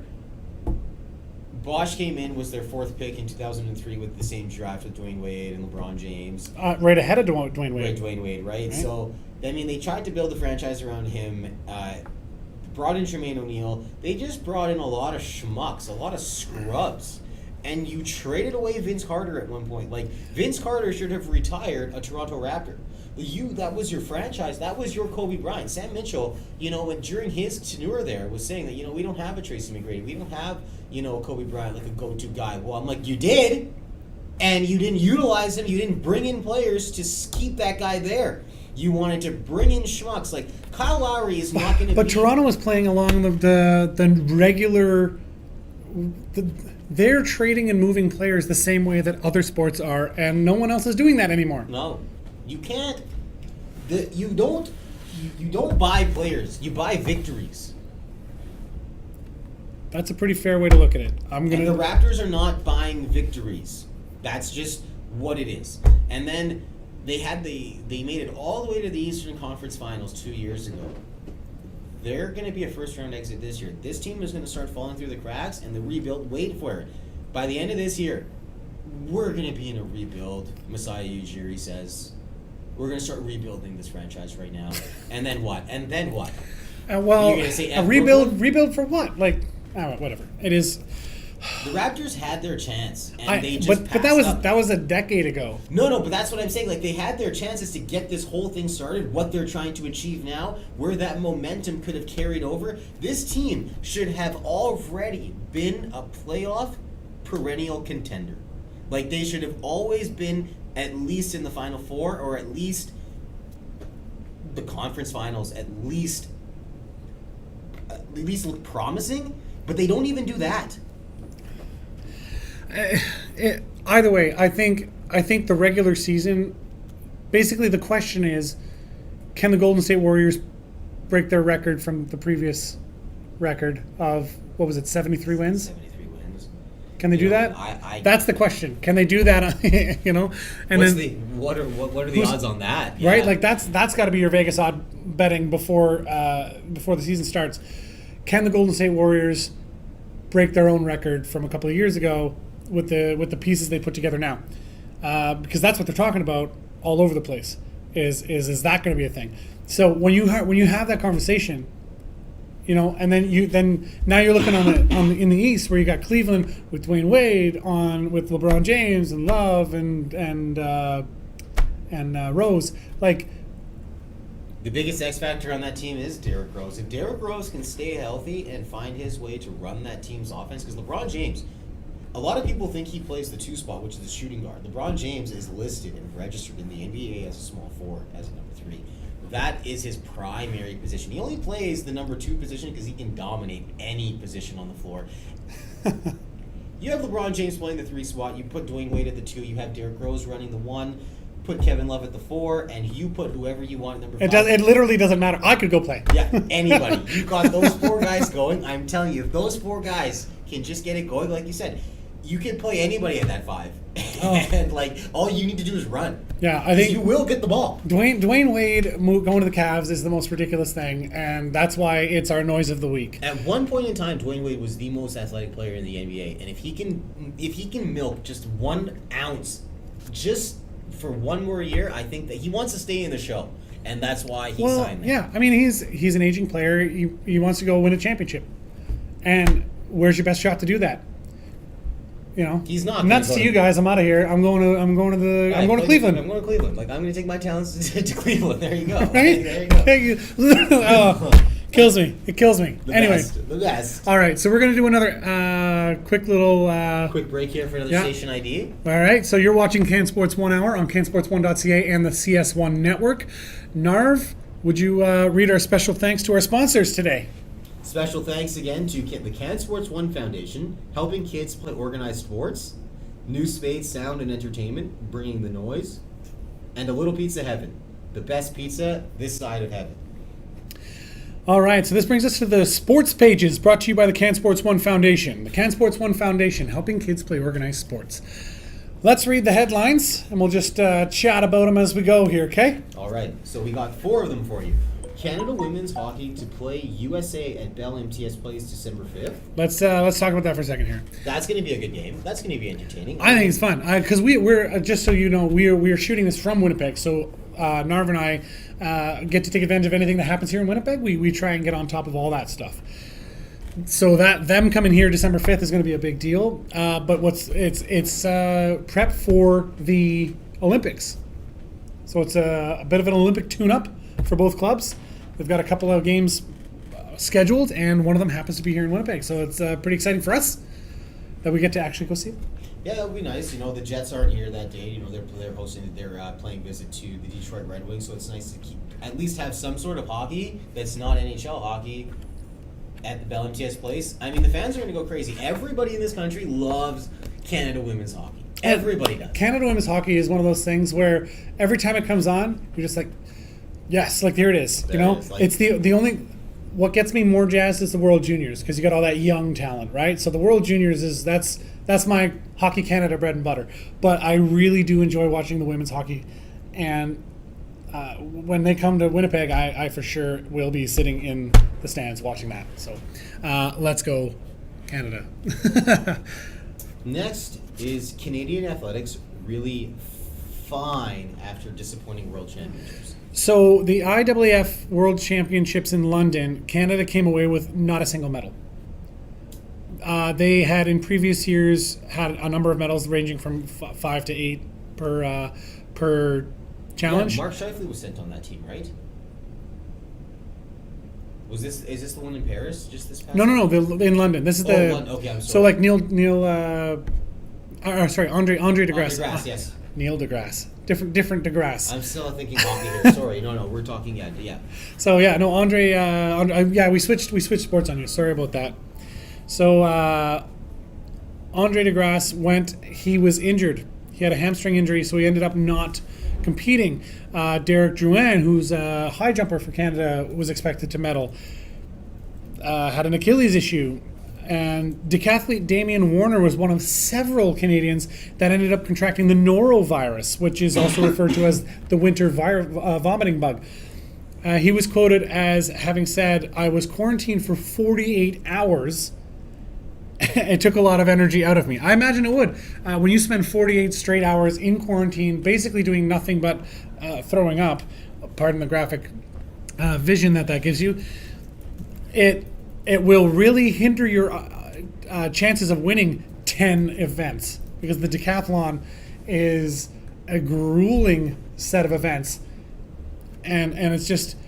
Bosch came in, was their 4th pick in 2003 with the same draft with Dwayne Wade and LeBron James. Right ahead of Dwayne Wade. Right, Dwayne Wade, right? So, I mean, they tried to build a franchise around him, brought in Jermaine O'Neal. They just brought in a lot of schmucks, a lot of scrubs. And you traded away Vince Carter at one point. Vince Carter should have retired a Toronto Raptor. That was your franchise. That was your Kobe Bryant. Sam Mitchell, during his tenure there, was saying that, we don't have a Tracy McGrady. We don't have, a Kobe Bryant, a go-to guy. Well, I'm you did, and you didn't utilize him. You didn't bring in players to keep that guy there. You wanted to bring in schmucks. Kyle Lowry is not going to be... But Toronto was playing along the regular... They're trading and moving players the same way that other sports are, and no one else is doing that anymore. No. You can't. You don't buy players. You buy victories. That's a pretty fair way to look at it. And the Raptors are not buying victories. That's just what it is. And then they made it all the way to the Eastern Conference Finals 2 years ago. They're going to be a first-round exit this year. This team is going to start falling through the cracks, and the rebuild. Wait for it. By the end of this year, we're going to be in a rebuild, Masai Ujiri says. We're going to start rebuilding this franchise right now. And then what? Well, You're gonna say a F rebuild for what? Like, whatever. It is. The Raptors had their chance, and they just but that was a decade ago. No, but that's what I'm saying. Like, they had their chances to get this whole thing started. What they're trying to achieve now, where that momentum could have carried over, this team should have already been a playoff perennial contender. Like, they should have always been at least in the Final Four, or at least the conference finals. At least look promising, but they don't even do that. Either way, I think the regular season, basically the question is, can the Golden State Warriors break their record from the previous record of, what was it, 73 wins? 73 wins. Can they do that? That's the question. Can they do that? And what are the odds on that? Right, Yeah. like that's got to be your Vegas odd betting before the season starts. Can the Golden State Warriors break their own record from a couple of years ago with the pieces they put together now? Because that's what they're talking about all over the place. Is that going to be a thing? So when you have that conversation, and then now you're looking in the East, where you got Cleveland with Dwayne Wade with LeBron James and Love and Rose. Like, the biggest X factor on that team is Derrick Rose. If Derrick Rose can stay healthy and find his way to run that team's offense, because LeBron James, a lot of people think he plays the 2 spot, which is the shooting guard. LeBron James is listed and registered in the NBA as a small forward, as a number 3. That is his primary position. He only plays the number 2 position because he can dominate any position on the floor. You have LeBron James playing the 3 spot. You put Dwayne Wade at the 2. You have Derrick Rose running the 1. Put Kevin Love at the 4, and you put whoever you want at number 5. It literally doesn't matter. I could go play. Yeah, anybody. You got those 4 guys going. I'm telling you, if those 4 guys can just get it going, like you said, you can play anybody at that 5. And all you need to do is run. Yeah, I think you will get the ball. Dwayne Wade going to the Cavs is the most ridiculous thing, and that's why it's our noise of the week. At one point in time, Dwayne Wade was the most athletic player in the NBA, and if he can milk just 1 ounce, just for 1 more year, I think that he wants to stay in the show, and that's why he signed there. Yeah, I mean he's an aging player. He wants to go win a championship, and where's your best shot to do that? He's not nuts to you guys. I'm out of here. I'm going to Cleveland. I'm going to Cleveland. I'm going to take my talents to Cleveland. There you go. Right? There you go. Kills me. It kills me. The best. All right, so we're going to do another quick little... quick break here for another station ID. All right, so you're watching CanSports 1 Hour on CanSports1.ca and the CS1 Network. Narv, would you read our special thanks to our sponsors today? Special thanks again to the CanSportsOne Foundation, helping kids play organized sports, New Spade Sound and Entertainment, bringing the noise, and A Little Pizza Heaven, the best pizza this side of heaven. All right, so this brings us to the sports pages brought to you by the CanSportsOne Foundation. The CanSportsOne Foundation, helping kids play organized sports. Let's read the headlines, and we'll just chat about them as we go here, okay? All right, so we got 4 of them for you. Canada women's hockey to play USA at Bell MTS Place December 5th. Let's talk about that for a second here. That's going to be a good game. That's going to be entertaining. I think it's fun because we're just so you know we're shooting this from Winnipeg. So Narv and I get to take advantage of anything that happens here in Winnipeg. We try and get on top of all that stuff. So that them coming here December 5th is going to be a big deal. But it's prep for the Olympics. So it's a bit of an Olympic tune-up for both clubs. They've got a couple of games scheduled, and one of them happens to be here in Winnipeg. So it's pretty exciting for us that we get to actually go see it. Yeah, that would be nice. The Jets aren't here that day. They're hosting their playing visit to the Detroit Red Wings, so it's nice to at least have some sort of hockey that's not NHL hockey at the Bell MTS Place. I mean, the fans are going to go crazy. Everybody in this country loves Canada women's hockey. Everybody does. Canada women's hockey is one of those things where every time it comes on, you're just like, yes, here it is. It's the only. What gets me more jazzed is the World Juniors because you got all that young talent, right? So the World Juniors that's my Hockey Canada bread and butter. But I really do enjoy watching the women's hockey, and when they come to Winnipeg, I for sure will be sitting in the stands watching that. So let's go, Canada. Next is Canadian athletics really fine after disappointing World Championships. So the IAAF World Championships in London, Canada came away with not a single medal. They had in previous years had a number of medals ranging from 5 to 8 per challenge. Yeah, Mark Scheifele was sent on that team, right? Is this the one in Paris? Just this past? No, in London. This is London. Okay, I'm sorry. So like Andre deGrasse. Andre DeGrasse, yes. Neil deGrasse. Different deGrasse. I'm still thinking hockey here. Sorry, no, we're talking yeah. So yeah, no, Andre. We switched sports on you. Sorry about that. So Andre deGrasse went. He was injured. He had a hamstring injury, so he ended up not competing. Derek Drouin, who's a high jumper for Canada, was expected to medal. Had an Achilles issue. And decathlete Damian Warner was one of several Canadians that ended up contracting the norovirus, which is also referred to as the winter vomiting bug. He was quoted as having said, "I was quarantined for 48 hours. It took a lot of energy out of me." I imagine it would. When you spend 48 straight hours in quarantine, basically doing nothing but throwing up, pardon the graphic vision that gives you, it will really hinder your chances of winning 10 events, because the decathlon is a grueling set of events, and it's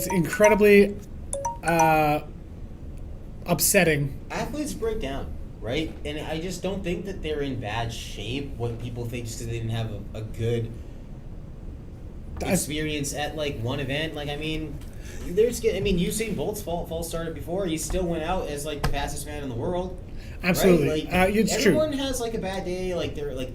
incredibly upsetting. Athletes break down, right? And I just don't think that they're in bad shape. What people think just because they didn't have a good experience at like one event. Like, I mean, Usain Bolt's false started before. He still went out as like the fastest man in the world. Absolutely, right? Like, it's true. Everyone has like a bad day. Like they're like,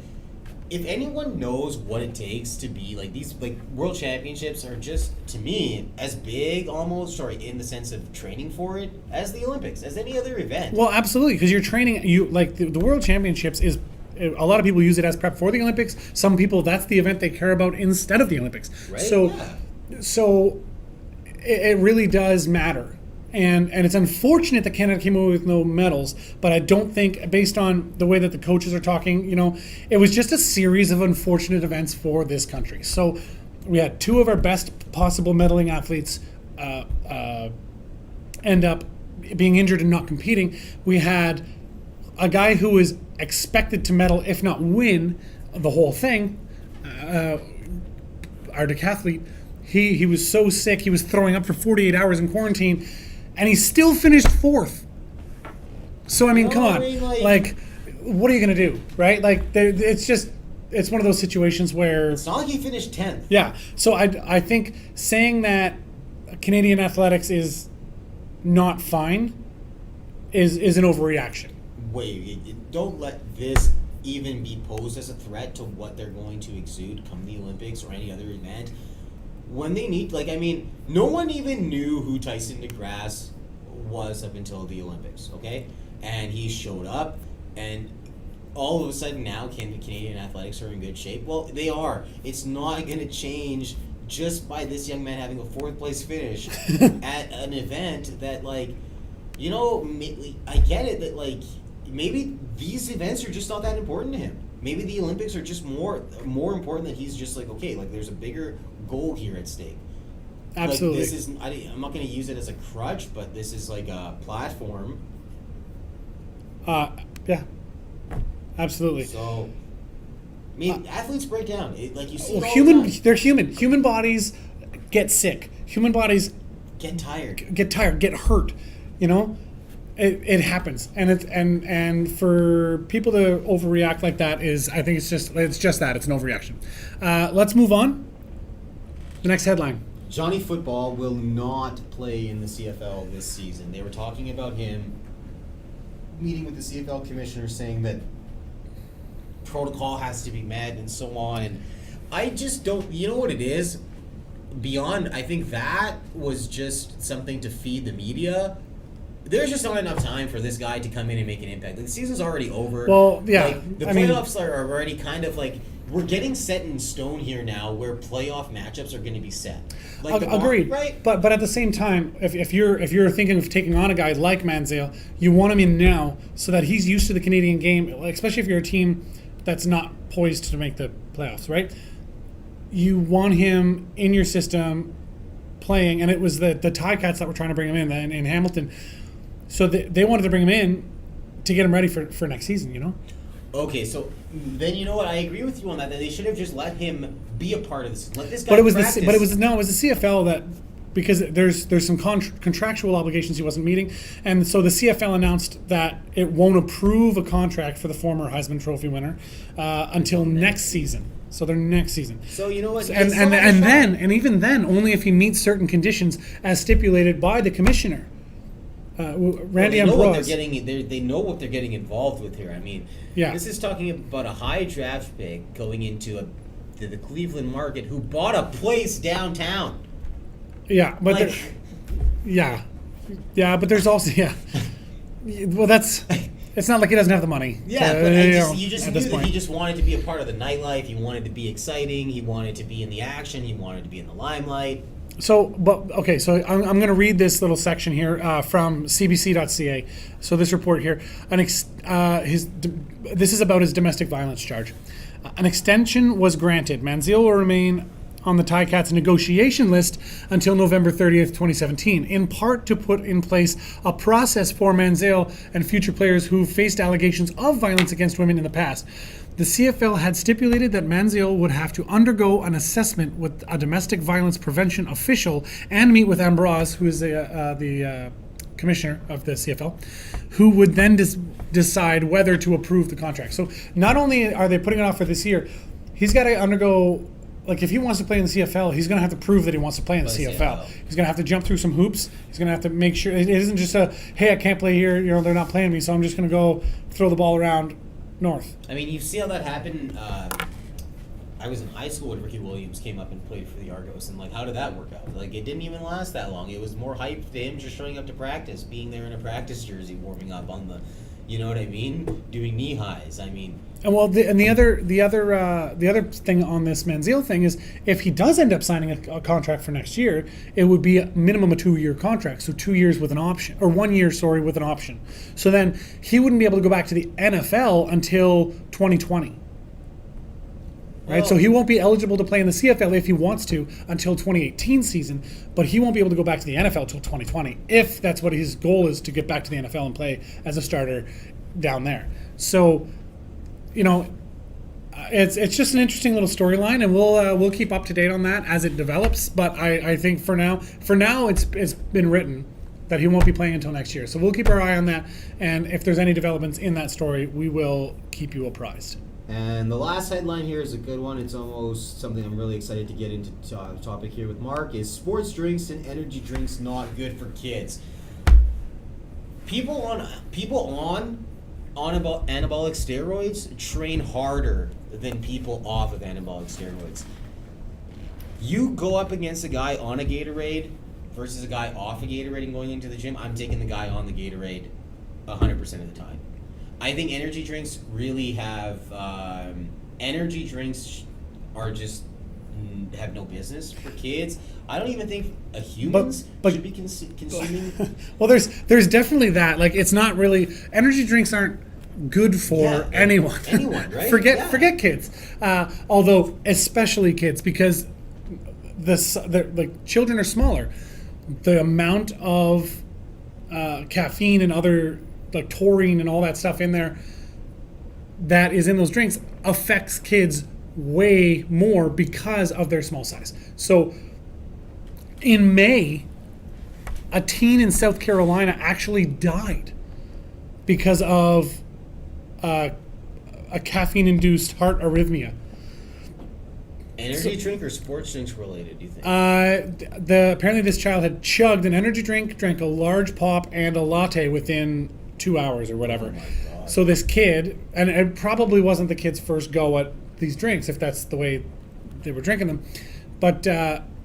if anyone knows what it takes to be like these like world championships are just to me as big almost, sorry, in the sense of training for it as the Olympics, as any other event. Well, absolutely, because you're training. You like the world championships is. A lot of people use it as prep for the Olympics. Some people, that's the event they care about instead of the Olympics. Right? So it really does matter. And it's unfortunate that Canada came away with no medals, but I don't think, based on the way that the coaches are talking, it was just a series of unfortunate events for this country. So we had two of our best possible medaling athletes end up being injured and not competing. We had a guy who was expected to medal, if not win, the whole thing. Our decathlete, he was so sick, he was throwing up for 48 hours in quarantine, and he still finished fourth. So I mean, come on, like, what are you gonna do, right? Like, it's one of those situations where it's not like he finished 10th. Yeah. So I think saying that Canadian athletics is not fine is an overreaction. Wait, don't let this even be posed as a threat to what they're going to exude come the Olympics or any other event. When they need, no one even knew who Tyson DeGrasse was up until the Olympics, okay? And he showed up, and all of a sudden now Canadian athletics are in good shape. Well, they are. It's not going to change just by this young man having a fourth place finish at an event that, I get it that, maybe these events are just not that important to him. Maybe the Olympics are just more important that he's just there's a bigger goal here at stake. Absolutely. This is, I'm not going to use it as a crutch, but this is like a platform. Yeah. Absolutely. So, athletes break down. You see it all human. the time. They're human. Human bodies get sick. Human bodies get tired. Get hurt. It happens, and for people to overreact like that I think it's just that it's an overreaction. Let's move on. The next headline: Johnny Football will not play in the CFL this season. They were talking about him meeting with the CFL commissioner, saying that protocol has to be met and so on. And I just don't. You know what it is? Beyond, I think that was just something to feed the media. There's just not enough time for this guy to come in and make an impact. The season's already over. Well, yeah. The playoffs are already kind of we're getting set in stone here now, where playoff matchups are going to be set. Like Agreed, right? But at the same time, if you're thinking of taking on a guy like Manziel, you want him in now so that he's used to the Canadian game, especially if you're a team that's not poised to make the playoffs, right? You want him in your system playing, and it was the Ticats that were trying to bring him in Hamilton. So they wanted to bring him in to get him ready for next season, you know? Okay, so then you know what? I agree with you on that. That they should have just let him be a part of this. Let this guy practice. It was the CFL that, because there's some contractual obligations he wasn't meeting, and so the CFL announced that it won't approve a contract for the former Heisman Trophy winner until next season. So their next season. So you know what? And even then, only if he meets certain conditions as stipulated by the commissioner. Randy Ambrose. They know what they're getting involved with here. I mean, yeah. This is talking about a high draft pick going into the Cleveland market who bought a place downtown. Yeah, but but there's also well, that's. It's not like he doesn't have the money. Yeah, but you just knew that he just wanted to be a part of the nightlife. He wanted to be exciting. He wanted to be in the action. He wanted to be in the limelight. So I'm going to read this little section here from CBC.ca. So this report here, this is about his domestic violence charge. An extension was granted. Manziel will remain on the Ticats negotiation list until November 30th, 2017, in part to put in place a process for Manziel and future players who faced allegations of violence against women in the past. The CFL had stipulated that Manziel would have to undergo an assessment with a domestic violence prevention official and meet with Ambrose, who is the commissioner of the CFL, who would then decide whether to approve the contract. So not only are they putting it off for this year, he's got to undergo, like, if he wants to play in the CFL, he's going to have to prove that he wants to play in the CFL. He's going to have to jump through some hoops. He's going to have to make sure it isn't just hey, I can't play here, they're not playing me, so I'm just going to go throw the ball around north. I mean, you see how that happened. I was in high school when Ricky Williams came up and played for the Argos, and how did that work out? It didn't even last that long. It was more hype to him just showing up to practice, being there in a practice jersey, warming up on the, you know what I mean, doing knee highs. I mean. And the other thing on this Manziel thing is, if he does end up signing a contract for next year, it would be a minimum a 2-year contract, so 2 years with an option, or 1 year, with an option. So then he wouldn't be able to go back to the NFL until 2020. Right, so he won't be eligible to play in the CFL if he wants to until 2018 season, but he won't be able to go back to the NFL until 2020 if that's what his goal is, to get back to the NFL and play as a starter down there. So, it's just an interesting little storyline, and we'll keep up to date on that as it develops. But I think for now it's been written that he won't be playing until next year. So we'll keep our eye on that, and if there's any developments in that story, we will keep you apprised. And the last headline here is a good one. It's almost something I'm really excited to get into topic here with Mark, is sports drinks and energy drinks not good for kids. People on anabolic steroids train harder than people off of anabolic steroids. You go up against a guy on a Gatorade versus a guy off a Gatorade and going into the gym, I'm taking the guy on the Gatorade 100% of the time. I think energy drinks really have energy drinks are just have no business for kids. I don't even think humans should be consuming. Well, there's definitely that. It's not really, energy drinks aren't good for anyone. Anyone, right? Forget kids. Although especially kids, because children are smaller. The amount of caffeine and other, taurine and all that stuff in there that is in those drinks affects kids way more because of their small size. So in May, a teen in South Carolina actually died because of a caffeine-induced heart arrhythmia. Energy drink or sports drinks related, do you think? Apparently this child had chugged an energy drink, drank a large pop and a latte within 2 hours or whatever. Oh my God. So this kid, and it probably wasn't the kid's first go at these drinks, if that's the way they were drinking them. But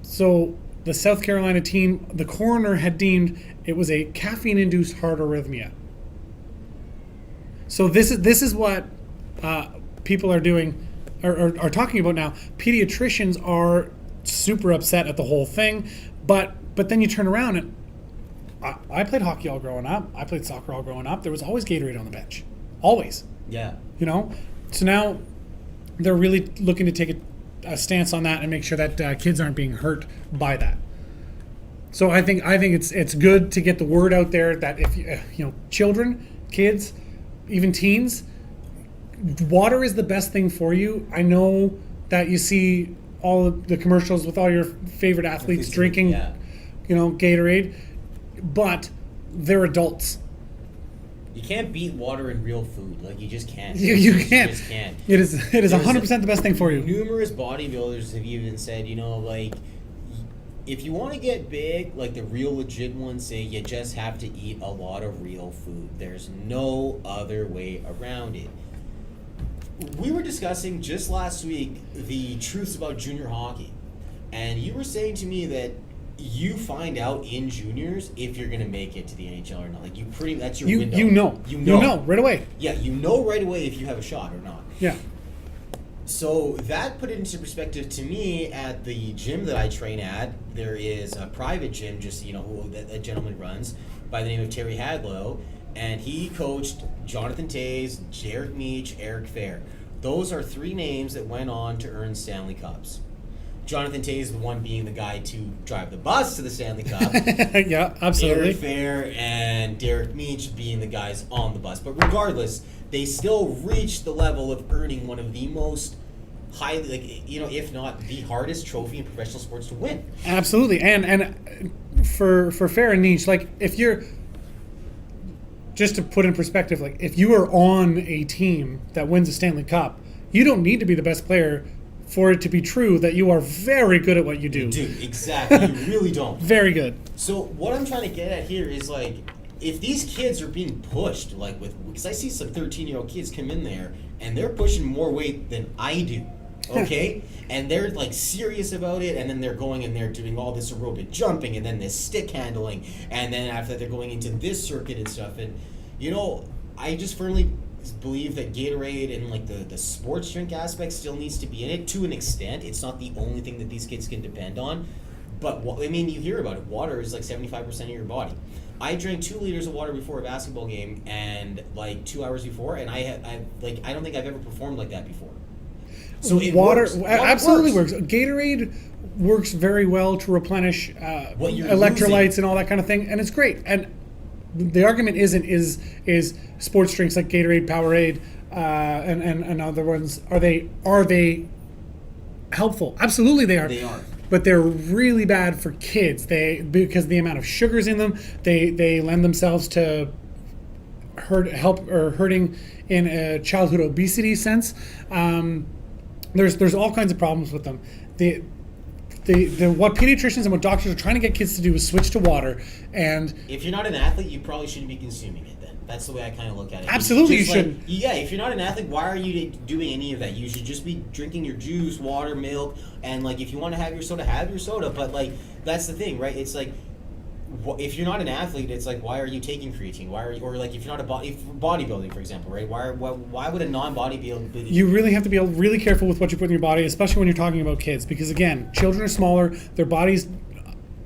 so the South Carolina teen, the coroner had deemed it was a caffeine-induced heart arrhythmia. So this is what people are doing are talking about now. Pediatricians are super upset at the whole thing, but then you turn around and I played hockey all growing up. I played soccer all growing up. There was always Gatorade on the bench, always. Yeah. So now they're really looking to take a stance on that and make sure that kids aren't being hurt by that. So I think it's good to get the word out there that if children, kids, even teens, water is the best thing for you. I know that you see all of the commercials with all your favorite athletes drinking, Gatorade, but they're adults. You can't beat water in real food. Like, you just can't. You can't. You just can't. It is 100% the best thing for you. Numerous bodybuilders have even said, if you want to get big, like the real legit ones say, you just have to eat a lot of real food. There's no other way around it. We were discussing just last week the truths about junior hockey. And you were saying to me that you find out in juniors if you're going to make it to the NHL or not. Like, that's your window. You know right away. Yeah, you know right away if you have a shot or not. Yeah. So that put it into perspective to me at the gym that I train at. There is a private gym, that a gentleman runs by the name of Terry Hadlow, and he coached Jonathan Toews, Jarek Meach, Eric Fair. Those are three names that went on to earn Stanley Cups. Jonathan Toews, the one being the guy to drive the bus to the Stanley Cup. Yeah, absolutely. Eric Fair and Derek Meach being the guys on the bus. But regardless, they still reached the level of earning one of the most highly, if not the hardest trophy in professional sports to win. Absolutely. And for Fair and Meach, if you're, just to put in perspective, if you are on a team that wins a Stanley Cup, you don't need to be the best player for it to be true that you are very good at what you do. You do, exactly. You really don't. Very good. So what I'm trying to get at here is, if these kids are being pushed, because I see some 13-year-old kids come in there, and they're pushing more weight than I do, okay? And they're, serious about it, and then they're going and they're doing all this aerobic jumping, and then this stick handling, and then after that they're going into this circuit and stuff, and, I just firmly believe that Gatorade and the sports drink aspect still needs to be in it to an extent. It's not the only thing that these kids can depend on, but you hear about it. Water is 75% of your body. I drank 2 liters of water before a basketball game, and 2 hours before, and I don't think I've ever performed like that before. So water absolutely works. Gatorade works very well to replenish electrolytes and all that kind of thing, and it's great. And the argument is sports drinks like Gatorade, Powerade, and other ones, are they helpful? Absolutely they are. They are. But they're really bad for kids. Because the amount of sugars in them, they lend themselves to hurting in a childhood obesity sense. There's all kinds of problems with them. What pediatricians and what doctors are trying to get kids to do is switch to water. And if you're not an athlete, you probably shouldn't be consuming it then. That's the way I kind of look at it. Absolutely, you shouldn't. Yeah, if you're not an athlete, why are you doing any of that? You should just be drinking your juice, water, milk, and if you want to have your soda, have your soda. But that's the thing, right? It's if you're not an athlete, it's why are you taking creatine? Why are you, or if you're not bodybuilding, for example, right? Why would a non-bodybuilder be? You really have to be really careful with what you put in your body, especially when you're talking about kids, because again, children are smaller. Their bodies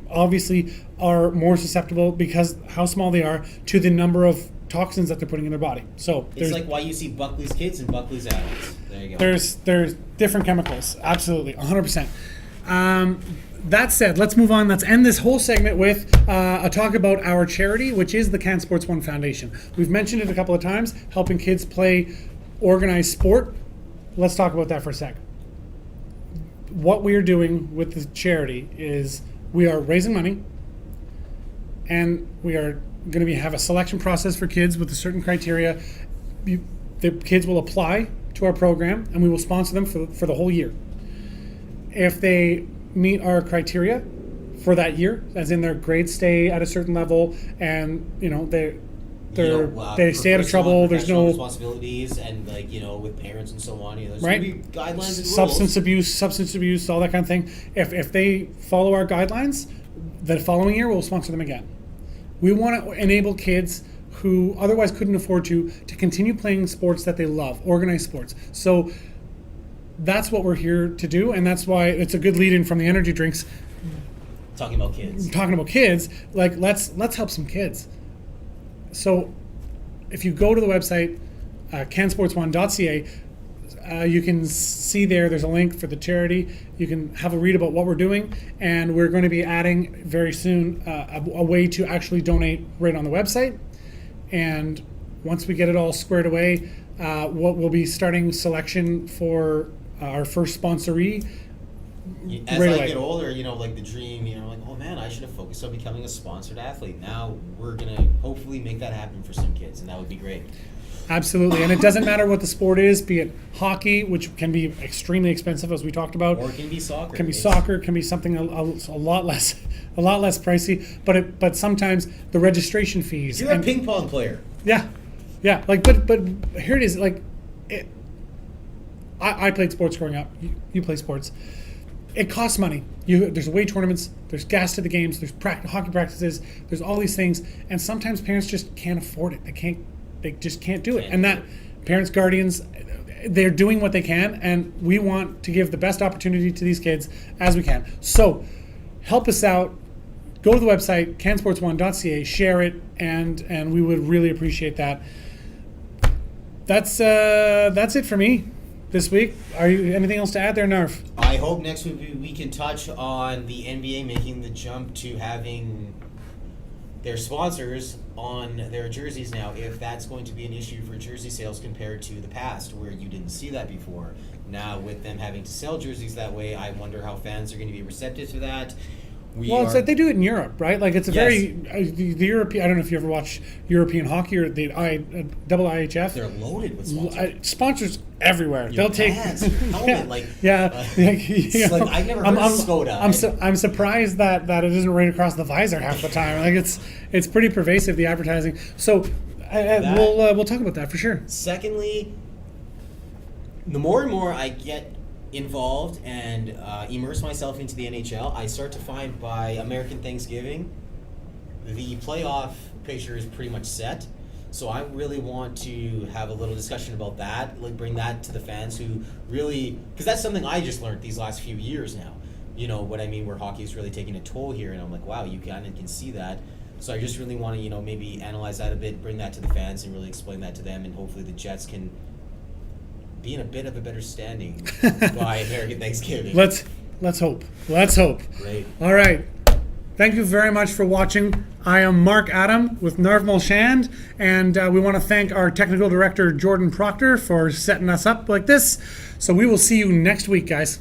obviously are more susceptible because how small they are to the number of toxins that they're putting in their body. So it's why you see Buckley's kids and Buckley's adults. There you go. There's different chemicals. Absolutely, 100%. That said, let's move on. Let's end this whole segment with a talk about our charity, which is the CanSportsOne Foundation. We've mentioned it a couple of times, helping kids play organized sport. Let's talk about that for a sec. What we are doing with the charity is we are raising money, and we are going to have a selection process for kids with a certain criteria. The kids will apply to our program, and we will sponsor them for the whole year. If they meet our criteria for that year, as in their grades stay at a certain level, and they stay out of trouble. There's no responsibilities, and with parents and so on. There's right? gonna be guidelines and substance abuse, all that kind of thing. If they follow our guidelines, the following year we'll sponsor them again. We want to enable kids who otherwise couldn't afford to continue playing sports that they love, organized sports. So that's what we're here to do, and that's why it's a good lead-in from the energy drinks. Talking about kids, like let's help some kids. So if you go to the website CanSportsOne.ca, you can see there's a link for the charity. You can have a read about what we're doing, and we're going to be adding very soon a way to actually donate right on the website. And once we get it all squared away, we'll be starting selection for our first sponsoree. As right I away. get older, like the dream, like, oh man, I should have focused on becoming a sponsored athlete. Now we're gonna hopefully make that happen for some kids, and that would be great. Absolutely, and it doesn't matter what the sport is, be it hockey, which can be extremely expensive, as we talked about, Or it can be soccer. can be soccer, can be something a lot less pricey. But sometimes the registration fees. You're a ping pong player. Yeah. Like, but here it is. Like, I played sports growing up. You play sports. It costs money. There's away tournaments. There's gas to the games. There's hockey practices. There's all these things, and sometimes parents just can't afford it. They just can't do it. And that parents, guardians, they're doing what they can, and we want to give the best opportunity to these kids as we can. So help us out. Go to the website CanSportsOne.ca, share it, and we would really appreciate that. That's it for me this week. Are you anything else to add there, Narv? I hope next week we can touch on the NBA making the jump to having their sponsors on their jerseys now, if that's going to be an issue for jersey sales compared to the past where you didn't see that before. Now with them having to sell jerseys that way, I wonder how fans are going to be receptive to that. It's like they do it in Europe, right? Like it's a very the European. I don't know if you ever watch European hockey or the double IHF. They're loaded with sponsors. Sponsors everywhere. Your They'll take pads, your helmet, I've never heard of Skoda. I'm surprised that it isn't right across the visor half the time. Like it's pretty pervasive, the advertising. So we'll talk about that for sure. Secondly, the more and more I get involved and immerse myself into the NHL, I start to find by American Thanksgiving, the playoff picture is pretty much set. So I really want to have a little discussion about that, like bring that to the fans who really, because that's something I just learned these last few years now. You know what I mean, where hockey is really taking a toll here, and I'm like, wow, you kind of can see that. So I just really want to, maybe analyze that a bit, bring that to the fans, and really explain that to them, and hopefully the Jets can be in a bit of a better standing by American Thanksgiving. Let's hope. Let's hope. Great. All right. Thank you very much for watching. I am Mark Adam with Narv Mulchand, and we want to thank our technical director, Jordan Proctor, for setting us up like this. So we will see you next week, guys.